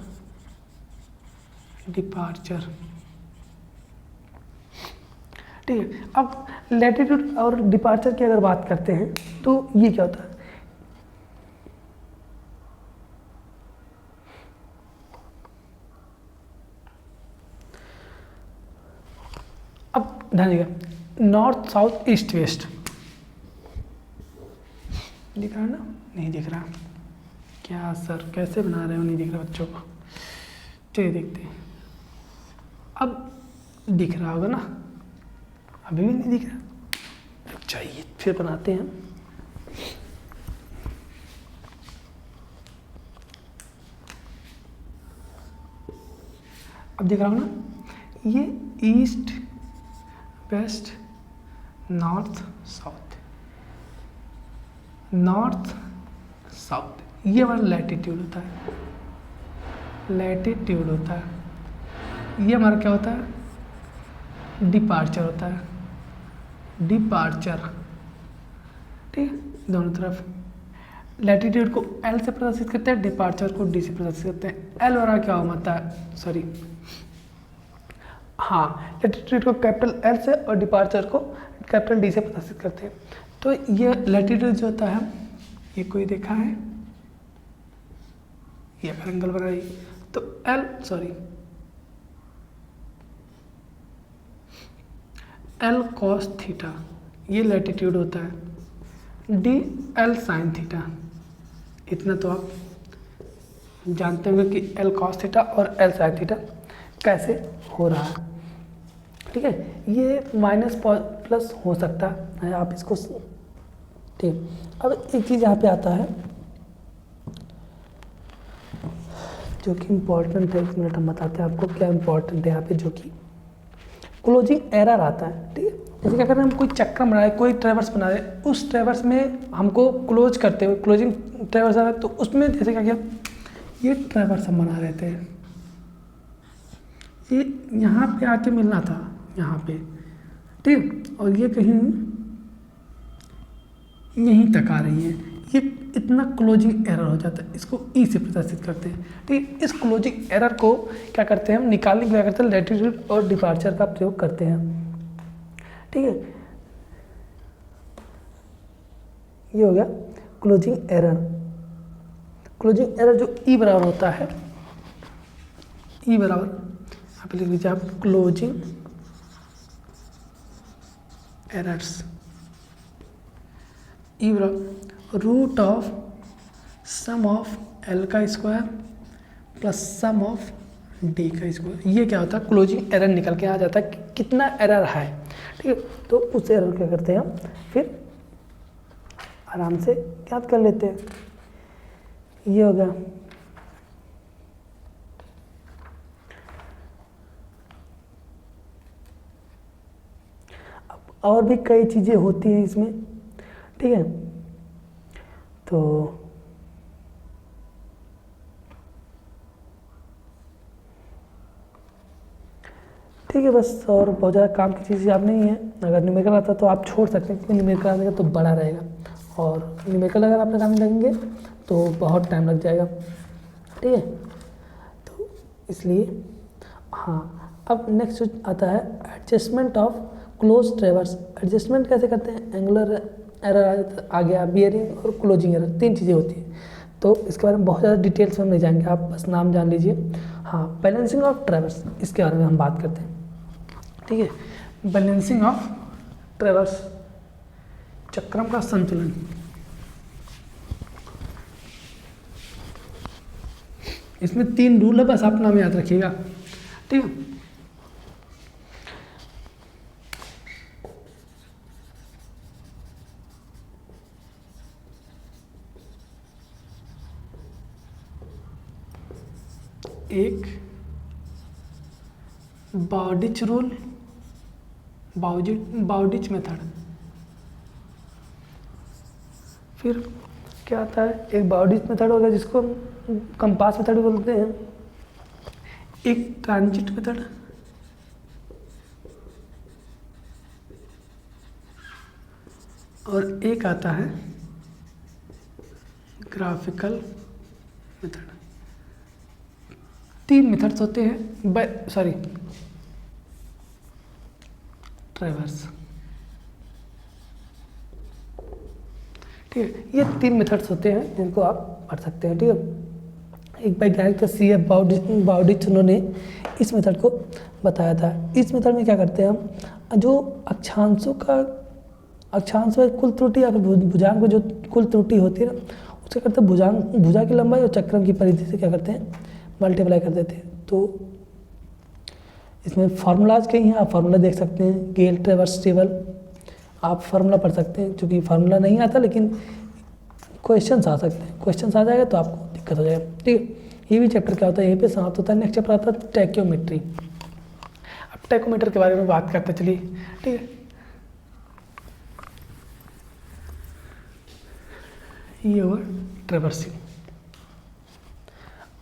डिपार्चर, ठीक है। अब लैटिट्यूड और डिपार्चर की अगर बात करते हैं तो ये क्या होता है, अब ध्यान दीजिएगा, नॉर्थ, साउथ, ईस्ट, वेस्ट, दिख रहा है ना, नहीं दिख रहा, क्या सर कैसे बना रहे हो, नहीं दिख रहा बच्चों को, चलिए देखते हैं, अब दिख रहा होगा ना, अभी भी नहीं दिख रहा, अच्छा ये फिर बनाते हैं। अब दिख रहा होगा ना, ये east, west, north, south, north south, ये हमारा लैटिट्यूड होता है, लैटिट्यूड होता है। ये हमारा क्या होता है, डिपार्चर होता है, डिपार्चर, ठीक है। दोनों तरफ लैटिट्यूड को एल से प्रदर्शित करते हैं, डिपार्चर को डी से प्रदर्शित करते हैं। एल वाला क्या होता है, सॉरी, हाँ, लैटिट्यूड को कैपिटल एल से और डिपार्चर को कैपिटल डी से प्रदर्शित करते हैं। तो ये लैटिट्यूड जो होता है, ये कोई देखा है, ये अगर एंगल बना रही तो L, sorry, L cos theta, ये लैटिट्यूड होता है, डी एल साइन थीटा, इतना तो आप जानते होंगे कि एल कॉस थीटा और एल साइन थीटा कैसे हो रहा है, ठीक है। ये माइनस प्लस हो सकता है, आप इसको, ठीक। अब एक चीज़ यहाँ पे आता है जो कि इम्पोर्टेंट है, 1 मिनट हम बताते हैं आपको क्या इम्पोर्टेंट है यहाँ पे, जो कि क्लोजिंग एरर आता है, ठीक है। जैसे क्या कर रहे हैं, हम कोई चक्र बना रहे, कोई ट्रेवर्स बना रहे, उस ट्रेवर्स में हमको क्लोज करते हुए क्लोजिंग ट्रेवर्स आ रहा है, तो उसमें जैसे क्या किया, ये ट्रेवर्स हम बना रहे थे, ये यहाँ पे आके मिलना था, यहाँ पे, ठीक, और ये कहीं यहीं तक आ रही है, ये इतना क्लोजिंग एरर हो जाता है, इसको ई से प्रदर्शित करते हैं, ठीक। इस क्लोजिंग एरर को क्या करते हैं हम, निकालने के लिए क्या करते हैं, लैटिट्यूड और डिपार्चर का प्रयोग करते हैं, ठीक है। ये हो गया क्लोजिंग एरर। क्लोजिंग एरर जो ई बराबर होता है, ई बराबर यहाँ पे लिख लीजिए आप, क्लोजिंग एरर्स, ई बराबर root of sum of L का square plus sum of D का स्क्वायर। ये क्या होता है, क्लोजिंग एरर निकल के आ जाता है कि कितना एरर है, ठीक है। तो उस एरर क्या करते हैं हम, फिर आराम से याद कर लेते हैं, ये हो गया। अब और भी कई चीज़ें होती हैं इसमें, ठीक है। तो ठीक है, बस और बहुत ज़्यादा काम की चीज़ आप नहीं है। अगर न्यूमेरिकल आता तो आप छोड़ सकते हैं, क्योंकि न्यूमेरिकल आने का तो बड़ा रहेगा, और न्यूमेरिकल अगर आप लगाने लगेंगे तो बहुत टाइम लग जाएगा, ठीक है। तो इसलिए हाँ, अब नेक्स्ट आता है एडजस्टमेंट ऑफ क्लोज ट्रेवर्स। एडजस्टमेंट कैसे करते हैं, एंगुलर एरर आ गया, बियरिंग और क्लोजिंग एरर, 3 चीज़ें होती हैं। तो इसके बारे में बहुत ज़्यादा डिटेल्स में नहीं जाएंगे, आप बस नाम जान लीजिए। हाँ, बैलेंसिंग ऑफ ट्रेवर्स, इसके बारे में हम बात करते हैं, ठीक है। बैलेंसिंग ऑफ ट्रेवर्स, चक्रम का संतुलन। इसमें 3 रूल है, बस आप नाम याद रखिएगा, ठीक है। एक बाउडिच रूल, बाउडिच मेथड। फिर क्या आता है, एक बाउडिच मेथड होगा जिसको हम कंपास मेथड भी बोलते हैं, एक ट्रांजिट मेथड, और एक आता है ग्राफिकल मेथड। 3 मेथड्स होते हैं, ट्रेवर्स, ठीक है। ये 3 मेथड्स होते हैं जिनको आप पढ़ सकते हैं, ठीक है। एक वैज्ञानिक CF बाउडिच, उन्होंने इस मेथड को बताया था। इस मेथड में क्या करते हैं हम, जो अक्षांश में कुल त्रुटि या फिर भुजांग में जो कुल त्रुटि होती है ना, उससे करते हैं भुजा की लंबाई और चक्रम की परिधि से क्या करते हैं, मल्टीप्लाई कर देते हैं। तो इसमें फार्मूलाज कई हैं, आप फार्मूला देख सकते हैं, गेल ट्रेवर्स टेबल, आप फार्मूला पढ़ सकते हैं। क्योंकि फार्मूला नहीं आता लेकिन क्वेश्चंस आ सकते हैं, क्वेश्चंस आ जाएगा तो आपको दिक्कत हो जाएगा, ठीक है। ये भी चैप्टर क्या होता है, यहीं पे समाप्त होता है। नेक्स्ट चैप्टर आता है टैक्योमेट्री। अब टैक्योमीटर के बारे में बात करते चलिए, ठीक है। ये हुआ ट्रेवर्सिंग।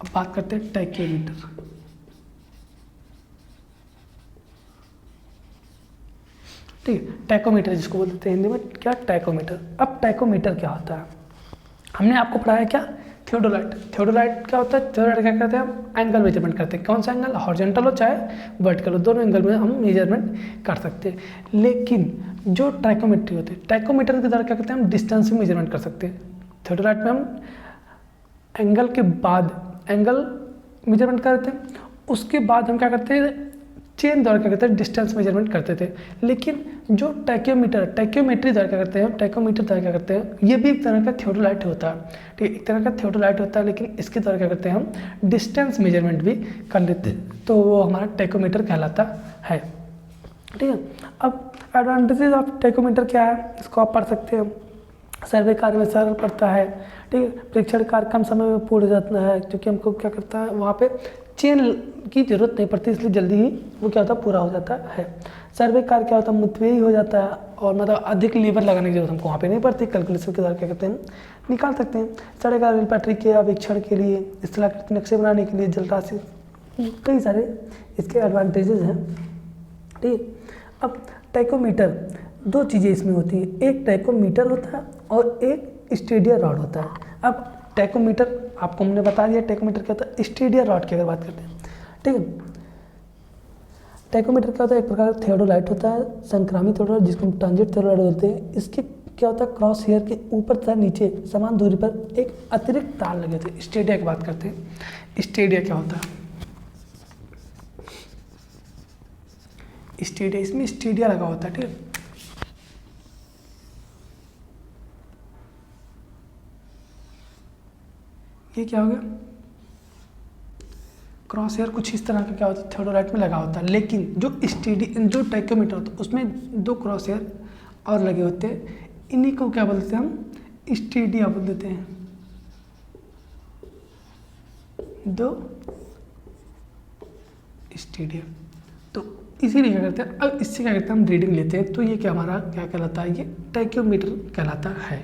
अब बात करते हैं टैक्योमीटर। ठीक है, टैकोमीटर जिसको बोलते हैं हिंदी में, क्या टैकोमीटर। अब टैकोमीटर क्या होता है, हमने आपको पढ़ाया क्या, थियोडोलाइट। थियोडोलाइट क्या होता है, थियोडोलाइट क्या करते हैं, हम एंगल मेजरमेंट करते हैं। कौन सा एंगल, हॉरिजॉन्टल हो चाहे वर्टिकल हो, दोनों एंगल में हम मेजरमेंट कर सकते हैं। लेकिन जो टैकोमेट्री होती है, टैकोमीटर के द्वारा क्या करते हैं, हम डिस्टेंस भी मेजरमेंट कर सकते हैं। थियोडोलाइट में हम एंगल के बाद एंगल मेजरमेंट करते हैं, उसके बाद हम क्या करते हैं, चेन द्वारा क्या करते हैं, डिस्टेंस मेजरमेंट करते थे। लेकिन जो टैक्योमेट्री द्वारा क्या करते हैं, टैक्योमीटर द्वारा क्या करते हैं, ये भी एक तरह का थियोडोलाइट होता है, ठीक है, एक तरह का थियोडोलाइट होता है। लेकिन इसके द्वारा क्या करते हैं, हम डिस्टेंस मेजरमेंट भी कर लेते हैं, तो वो हमारा टैक्योमीटर कहलाता है, ठीक है। अब एडवांटेजेस ऑफ टैक्योमीटर क्या है, इसको आप पढ़ सकते हैं। सर्वे कार्य में सरल पड़ता है, ठीक है। परीक्षण कार्य कम समय में पूर्ण हो जाता है, क्योंकि हमको क्या करता है, वहाँ पे चेन की जरूरत नहीं पड़ती, इसलिए जल्दी ही वो क्या होता है, पूरा हो जाता है। सर्वे कार्य क्या होता है, मुतव्वयी हो जाता है, और मतलब अधिक लेबर लगाने की जरूरत हमको वहाँ पे नहीं पड़ती। कैलकुलेशन के द्वारा क्या करते हैं, निकाल सकते हैं। सड़क रेल पटरी के अवेक्षण के लिए, स्थलाकृति नक्शे बनाने के लिए, जलराशि, कई सारे इसके एडवांटेजेस हैं, ठीक। अब टैकोमीटर, 2 चीज़ें इसमें होती है, एक टैकोमीटर होता है और एक स्टेडियर रॉड होता है। अब टैकोमीटर आपको हमने बता दिया, टैकोमीटर क्या होता है। स्टेडियर रॉड की अगर बात करते हैं, ठीक है, टैकोमीटर क्या होता है, एक प्रकार का थियोडोलाइट होता है, संक्रामी थियोडोलाइट जिसको हम ट्रांजिट थियोडोलाइट बोलते हैं। इसके क्या होता है, क्रॉस हेयर के ऊपर तथा नीचे समान दूरी पर एक अतिरिक्त तार लगे होते हैं। स्टेडिया की बात करते हैं, स्टेडिया क्या होता है, स्टेडिया, इसमें स्टेडिया लगा होता है, ठीक है। ये क्या हो गया, क्रॉस हेयर कुछ इस तरह का क्या होता है, थियोडोलाइट में लगा होता है। लेकिन जो टैक्योमीटर होता है उसमें 2 क्रॉस हेयर और लगे होते हैं, इन्हीं को क्या बोलते हैं हम, स्टेडिया बोल देते हैं। 2 स्टेडिया, तो इसीलिए क्या करते हैं, अब इससे क्या करते हैं, हम रीडिंग लेते हैं, तो ये क्या हमारा क्या कहलाता है, ये टैक्योमीटर कहलाता है,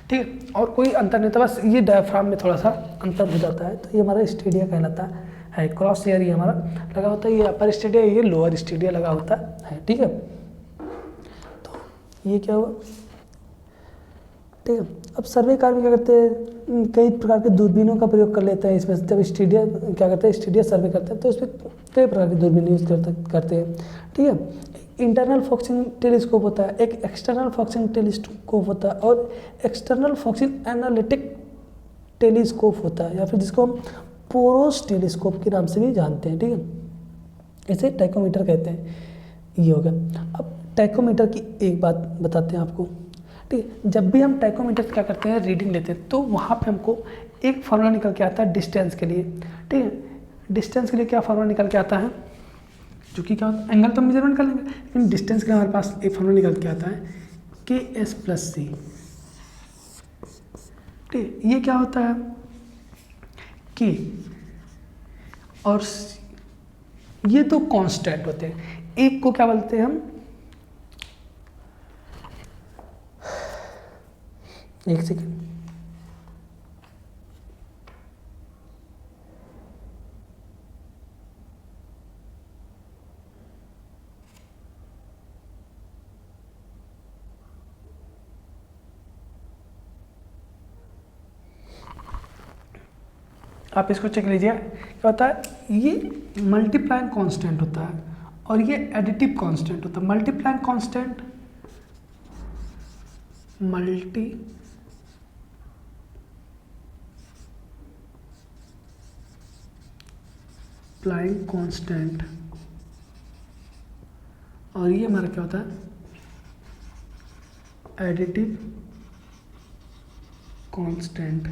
ठीक है। और कोई अंतर नहीं था, बस ये डायफ्राम में थोड़ा सा अंतर हो जाता है, तो ये हमारा स्टेडिया कहलाता है। क्रॉस हेयर ये हमारा लगा होता है, ये अपर स्टेडिया, ये लोअर स्टेडिया लगा होता है, ठीक है। तो ये क्या हुआ, ठीक है। अब सर्वे कार्य में क्या करते हैं, कई प्रकार के दूरबीनों का प्रयोग कर लेते हैं। इसमें जब स्टेडिया क्या करते हैं, स्टेडिया सर्वे करते हैं, तो इसमें कई प्रकार की दूरबीन यूज़ करते हैं, ठीक है। इंटरनल फोकसिंग टेलीस्कोप होता है, एक एक्सटर्नल फोकसिंग टेलीस्कोप होता है, और एक्सटर्नल फोकसिंग एनालिटिक टेलीस्कोप होता है, या फिर जिसको हम पोरोस टेलीस्कोप के नाम से भी जानते हैं, ठीक है। इसे टैक्योमीटर कहते हैं। ये हो गया। अब टैकोमीटर की एक बात बताते हैं आपको, ठीक है। जब भी हम टैकोमीटर क्या करते हैं, रीडिंग लेते हैं, तो वहाँ पे हमको एक फार्मूला निकल के आता है डिस्टेंस के लिए, ठीक है। डिस्टेंस के लिए क्या फार्मूला निकल के आता है, जो कि क्या होता है, एंगल तो मेजरमेंट कर लेंगे, लेकिन डिस्टेंस के लिए हमारे पास एक फार्मूला निकल के आता है KS+C, ठीक है। ये क्या होता है, K और C, ये दो कांस्टेंट होते हैं। एक को क्या बोलते हैं हम, एक सेकेंड, आप इसको चेक लीजिए। क्या होता है, ये मल्टीप्लाइंग कांस्टेंट होता है और ये एडिटिव कांस्टेंट होता है। मल्टीप्लाइंग कांस्टेंट, मल्टीप्लाइंग कांस्टेंट, और ये हमारा क्या होता है, एडिटिव कांस्टेंट,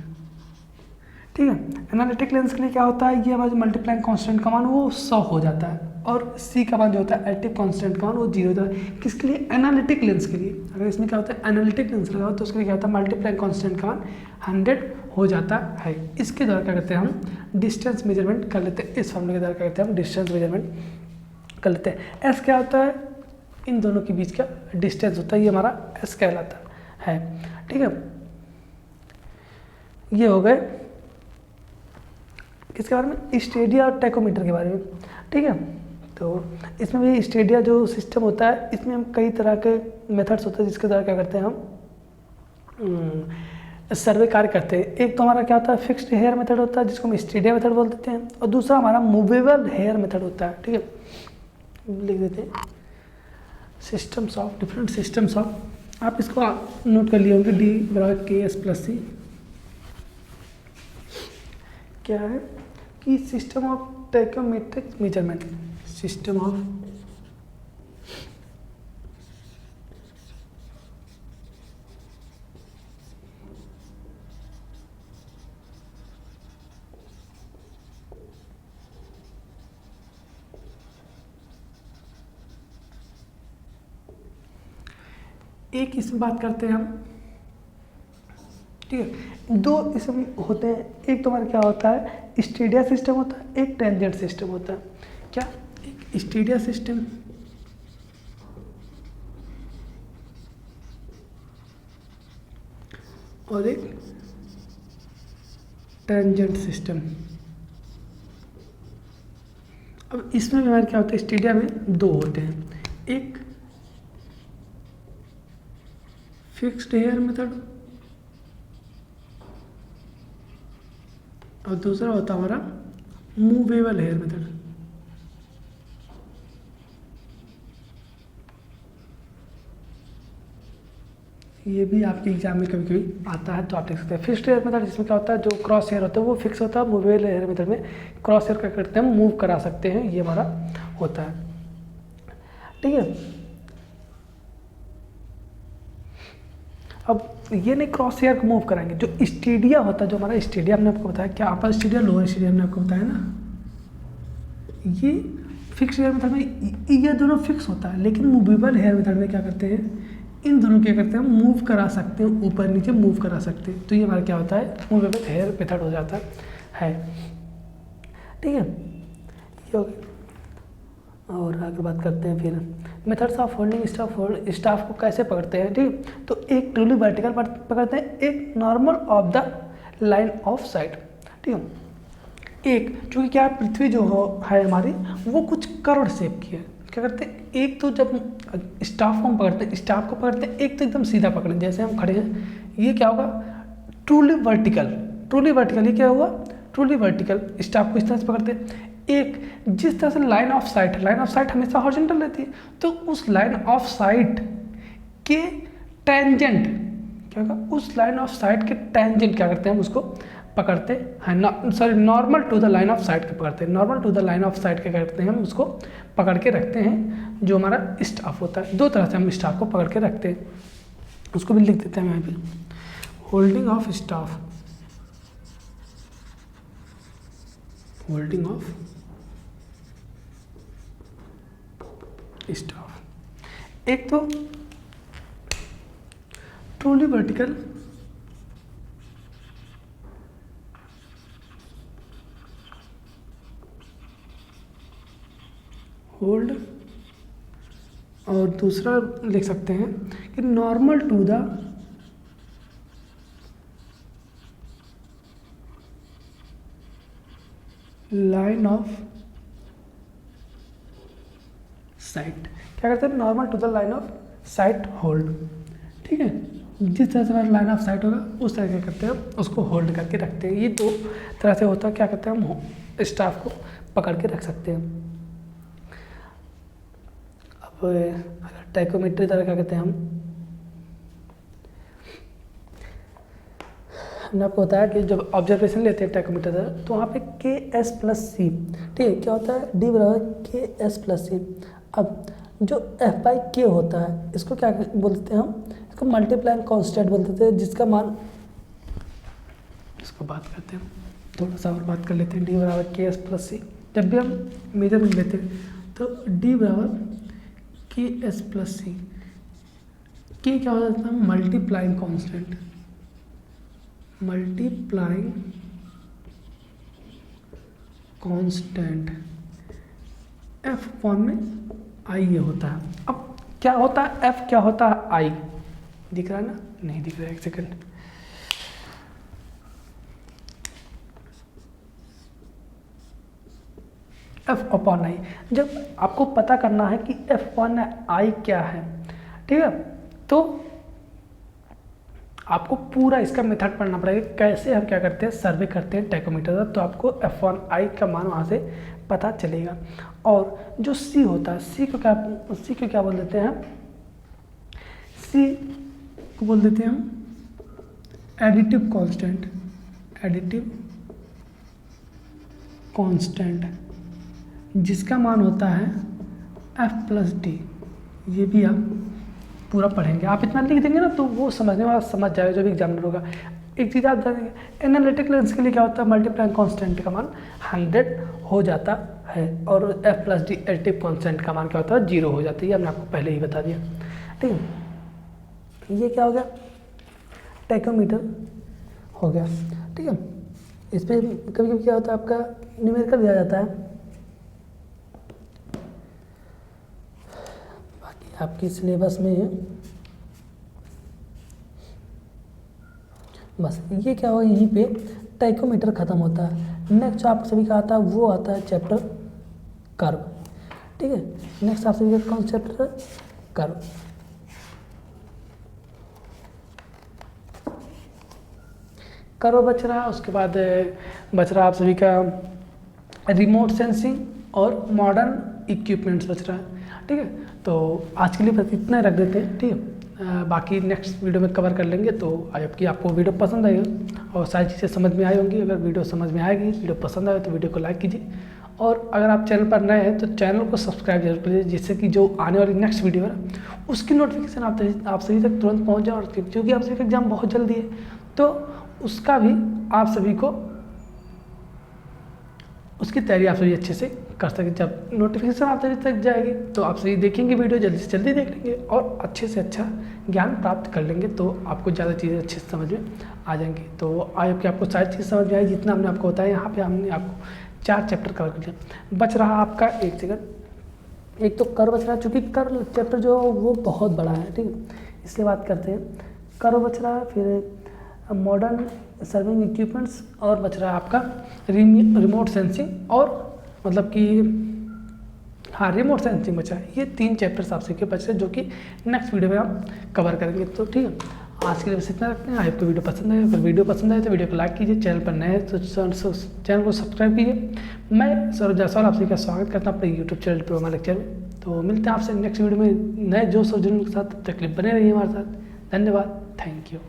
ठीक है। एनालिटिक लेंस के लिए क्या होता है, ये हमारा जो मल्टीप्लाइंग कांस्टेंट का मान वो 100 हो जाता है, और सी का मान जो होता है एडिटिव कांस्टेंट का मान वो 0 होता है। किसके लिए, एनालिटिक लेंस के लिए। अगर इसमें क्या होता है, एनालिटिक लेंस लगा तो उसके लिए क्या होता है, मल्टीप्लाइंग कांस्टेंट का मान 100 हो जाता है। इसके द्वारा क्या करते हैं, हम डिस्टेंस मेजरमेंट कर लेते हैं। इस फॉर्मूले के द्वारा क्या करते हैं, हम डिस्टेंस मेजरमेंट कर लेते हैं। एस क्या होता है, इन दोनों के बीच का डिस्टेंस होता है, ये हमारा एस कहलाता है, ठीक है। ये हो गए किसके बारे में, स्टेडिया और टैकोमीटर के बारे में, ठीक है। तो इसमें भी स्टेडिया जो सिस्टम होता है, इसमें हम कई तरह के मेथड्स होते हैं जिसके द्वारा क्या करते हैं, हम सर्वे कार्य करते हैं। एक तो हमारा क्या होता है, फिक्स्ड हेयर मेथड होता है जिसको हम स्टेडिया मेथड बोल देते हैं, और दूसरा हमारा मूवेबल हेयर मेथड होता है, ठीक है। लिख देते हैं systems of, different systems of, आप इसको नोट कर लिए होंगे, D=KS+C क्या है कि system of tacheometric measurement, system of एक इसमें बात करते हैं हम, ठीक है। दो इसमें होते हैं, एक तो हमारा क्या होता है, स्टेडिया सिस्टम होता है, एक टेंजेंट सिस्टम होता है। क्या, एक स्टेडिया सिस्टम और एक टेंजेंट सिस्टम। अब इसमें भी हमारे क्या होता है, स्टेडिया में दो होते हैं, एक फिक्स्ड हेयर मेथड और दूसरा होता है हमारा मूवेबल हेयर मेथड। ये भी आपके एग्जाम में कभी कभी आता है, तो आप देख सकते हैं। फिक्स्ड हेयर मेथड जिसमें क्या होता है, जो क्रॉस हेयर होता है वो फिक्स होता है। मूवेबल हेयर मेथड में क्रॉस हेयर क्या करते हैं, हम मूव करा सकते हैं, ये हमारा होता है, ठीक है। अब ये नहीं क्रॉस हेयर को मूव कराएंगे, जो स्टेडिया होता है, जो हमारा स्टेडिया हमने आपको बताया, क्या अपर स्टेडिया लोअर स्टेडिया हमने आपको बताया ना, ये फिक्स हेयर मेथड में ये दोनों फिक्स होता है, लेकिन मूवेबल हेयर मेथड में क्या करते हैं, इन दोनों क्या करते हैं, मूव करा सकते हैं, ऊपर नीचे मूव करा सकते हैं। तो ये हमारा क्या होता है, मूवेबल हेयर मेथड हो जाता है, ठीक है। ये हो गया। और आगे बात करते हैं फिर मेथड्स ऑफ होल्डिंग स्टाफ को कैसे पकड़ते हैं, ठीक। तो एक ट्रूली वर्टिकल पकड़ते हैं, एक normal of the line of site, ठीक है। एक चूँकि क्या पृथ्वी जो है हमारी वो कुछ करोड़ शेप की है, क्या करते हैं, एक तो जब स्टाफ को हम पकड़ते हैं, स्टाफ को पकड़ते हैं, एक तो एकदम सीधा पकड़ें, जैसे हम खड़े हैं, ये क्या होगा, ट्रूली वर्टिकल, ये क्या हुआ, ट्रूली वर्टिकल। स्टाफ को इस तरह से पकड़ते हैं। एक जिस तरह से लाइन ऑफ साइट हमेशा हॉरिजॉन्टल रहती है, तो उस लाइन ऑफ साइट के टेंजेंट क्या होगा, उस लाइन ऑफ साइट के टेंजेंट क्या करते हैं, हम उसको पकड़ते हैं, sorry normal to the line of sight के पकड़ते हैं। Normal to the line of sight के करते हैं, हम उसको पकड़ के रखते हैं। जो हमारा स्टाफ होता है, दो तरह से हम स्टाफ को पकड़ के रखते हैं, उसको भी लिख देते हैं मैं भी। Holding of staff, holding of staff. एक तो ट्रूली वर्टिकल होल्ड, और दूसरा लिख सकते हैं कि normal to the line of sight. क्या करते हैं, normal to the line of sight hold. ठीक है, जिस तरह से हमारा लाइन ऑफ साइट होगा उस तरह क्या करते हैं, उसको होल्ड करके रखते हैं। ये दो तरह से होता है, क्या करते हैं हम स्टाफ को पकड़ के रख सकते हैं। अब अगर टाइकोमेट्री तरह क्या कहते हैं, हमने आपको बताया कि जब ऑब्जर्वेशन लेते हैं टाइकोमीटर तरह, तो वहाँ पे KS+C, ठीक है, क्या होता है, D बराबर KS+C। अब जो F/K होता है, इसको क्या बोलते हैं हम, इसको मल्टीप्लाइंग कांस्टेंट बोलते थे, जिसका मान, इसको बात करते हैं, थोड़ा सा और बात कर लेते हैं। D बराबर KS+C। जब भी हम मेजरमेंट लेते हैं तो D बराबर KS+C। K क्या हो जाता है, multiplying constant, multiplying constant. F form में I ये होता है। अब क्या होता है F, क्या होता है I, दिख रहा है ना, नहीं दिख रहा है, एक सेकंड। F/I, जब आपको पता करना है कि F/I क्या है, ठीक है, तो आपको पूरा इसका मेथड पढ़ना पड़ेगा। कैसे हम क्या करते हैं, सर्वे करते हैं टाइकोमीटर का, तो आपको F/I का मान वहाँ से पता चलेगा। और जो C होता है, C को क्या बोल देते हैं, C को बोल देते हैं हम एडिटिव कांस्टेंट, एडिटिव कांस्टेंट, जिसका मान होता है F+D। ये भी आप पूरा पढ़ेंगे, आप इतना लिख देंगे ना तो वो समझने वाला समझ जाएगा, जो भी एग्जामिनर होगा। एक चीज़ आप जानेंगे, एनालिटिक लेंस के लिए क्या होता है, मल्टीप्लाइंग कांस्टेंट का मान 100 हो जाता है, और F+D एडिटिव कांस्टेंट का मान क्या होता है, 0 हो जाता है। ये हमने आपको पहले ही बता दिया। ठीक है, ये क्या हो गया, टाइकोमीटर हो गया। ठीक है, इस पर कभी कभी क्या होता है, आपका न्यूमेरिकल दिया जाता है, बाकी आपकी सिलेबस में है। बस ये क्या होगा, यहीं पे टाइकोमीटर ख़त्म होता है। नेक्स्ट आप सभी का आता है, वो आता है चैप्टर कर्व। ठीक है, नेक्स्ट आप सभी का कौन सा चैप्टर है, कर्व। कर्व बच रहा है, उसके बाद बच रहा आप सभी का रिमोट सेंसिंग और मॉडर्न इक्विपमेंट्स बच रहा है। ठीक है, तो आज के लिए बस इतना रख देते हैं। ठीक है, बाकी नेक्स्ट वीडियो में कवर कर लेंगे। तो आई होप कि आपको वीडियो पसंद आएगा और सारी चीज़ें समझ में आई होंगी। अगर वीडियो समझ में आएगी, वीडियो पसंद आए तो वीडियो को लाइक कीजिए, और अगर आप चैनल पर नए हैं तो चैनल को सब्सक्राइब जरूर कीजिए, जिससे कि जो आने वाली नेक्स्ट वीडियो है उसकी नोटिफिकेशन आप सभी तक तुरंत पहुँच जाए। और क्योंकि आप सभी का एग्जाम बहुत जल्दी है, तो उसका भी आप सभी को, उसकी तैयारी आप सभी अच्छे से कर सकें। जब नोटिफिकेशन आप सभी तक जाएगी तो आप सभी देखेंगे वीडियो, जल्दी से जल्दी देख लेंगे और अच्छे से अच्छा ज्ञान प्राप्त कर लेंगे। तो आपको ज़्यादा चीज़ें अच्छे से समझ में आ जाएंगी। तो आई होप कि आपको सारी चीज़ समझ में आई, जितना हमने आपको बताया। यहाँ पे हमने आपको 4 चैप्टर कवर कर दिया। बच रहा आपका एक सेकंड, एक तो कर बच रहा है, चूँकि कर चैप्टर जो वो बहुत बड़ा है। ठीक है, इसलिए बात करते हैं। कर बच रहा है, फिर मॉडर्न सर्विंग इक्विपमेंट्स, और बच रहा है आपका रिमोट सेंसिंग, और मतलब कि हाँ रिमोट सेंसिंग बचा है। ये 3 चैप्टर्स आप सीखे बच रहे हैं, जो कि नेक्स्ट वीडियो में हम कवर करेंगे। तो ठीक है, आज के लिए बस इतना रखते हैं। आई होप वीडियो पसंद आए। अगर वीडियो पसंद आए तो वीडियो को लाइक कीजिए, चैनल पर नए हैं तो चैनल को सब्सक्राइब कीजिए। मैं सौरभ जायसवाल आप सभी का स्वागत करता हूँ अपने यूट्यूब चैनल डिप्लोमा लेक्चर में। तो मिलते हैं आपसे नेक्स्ट वीडियो में नए जोश और जुनून के साथ। तब तक के लिए बने रहिए हमारे साथ। धन्यवाद, थैंक यू।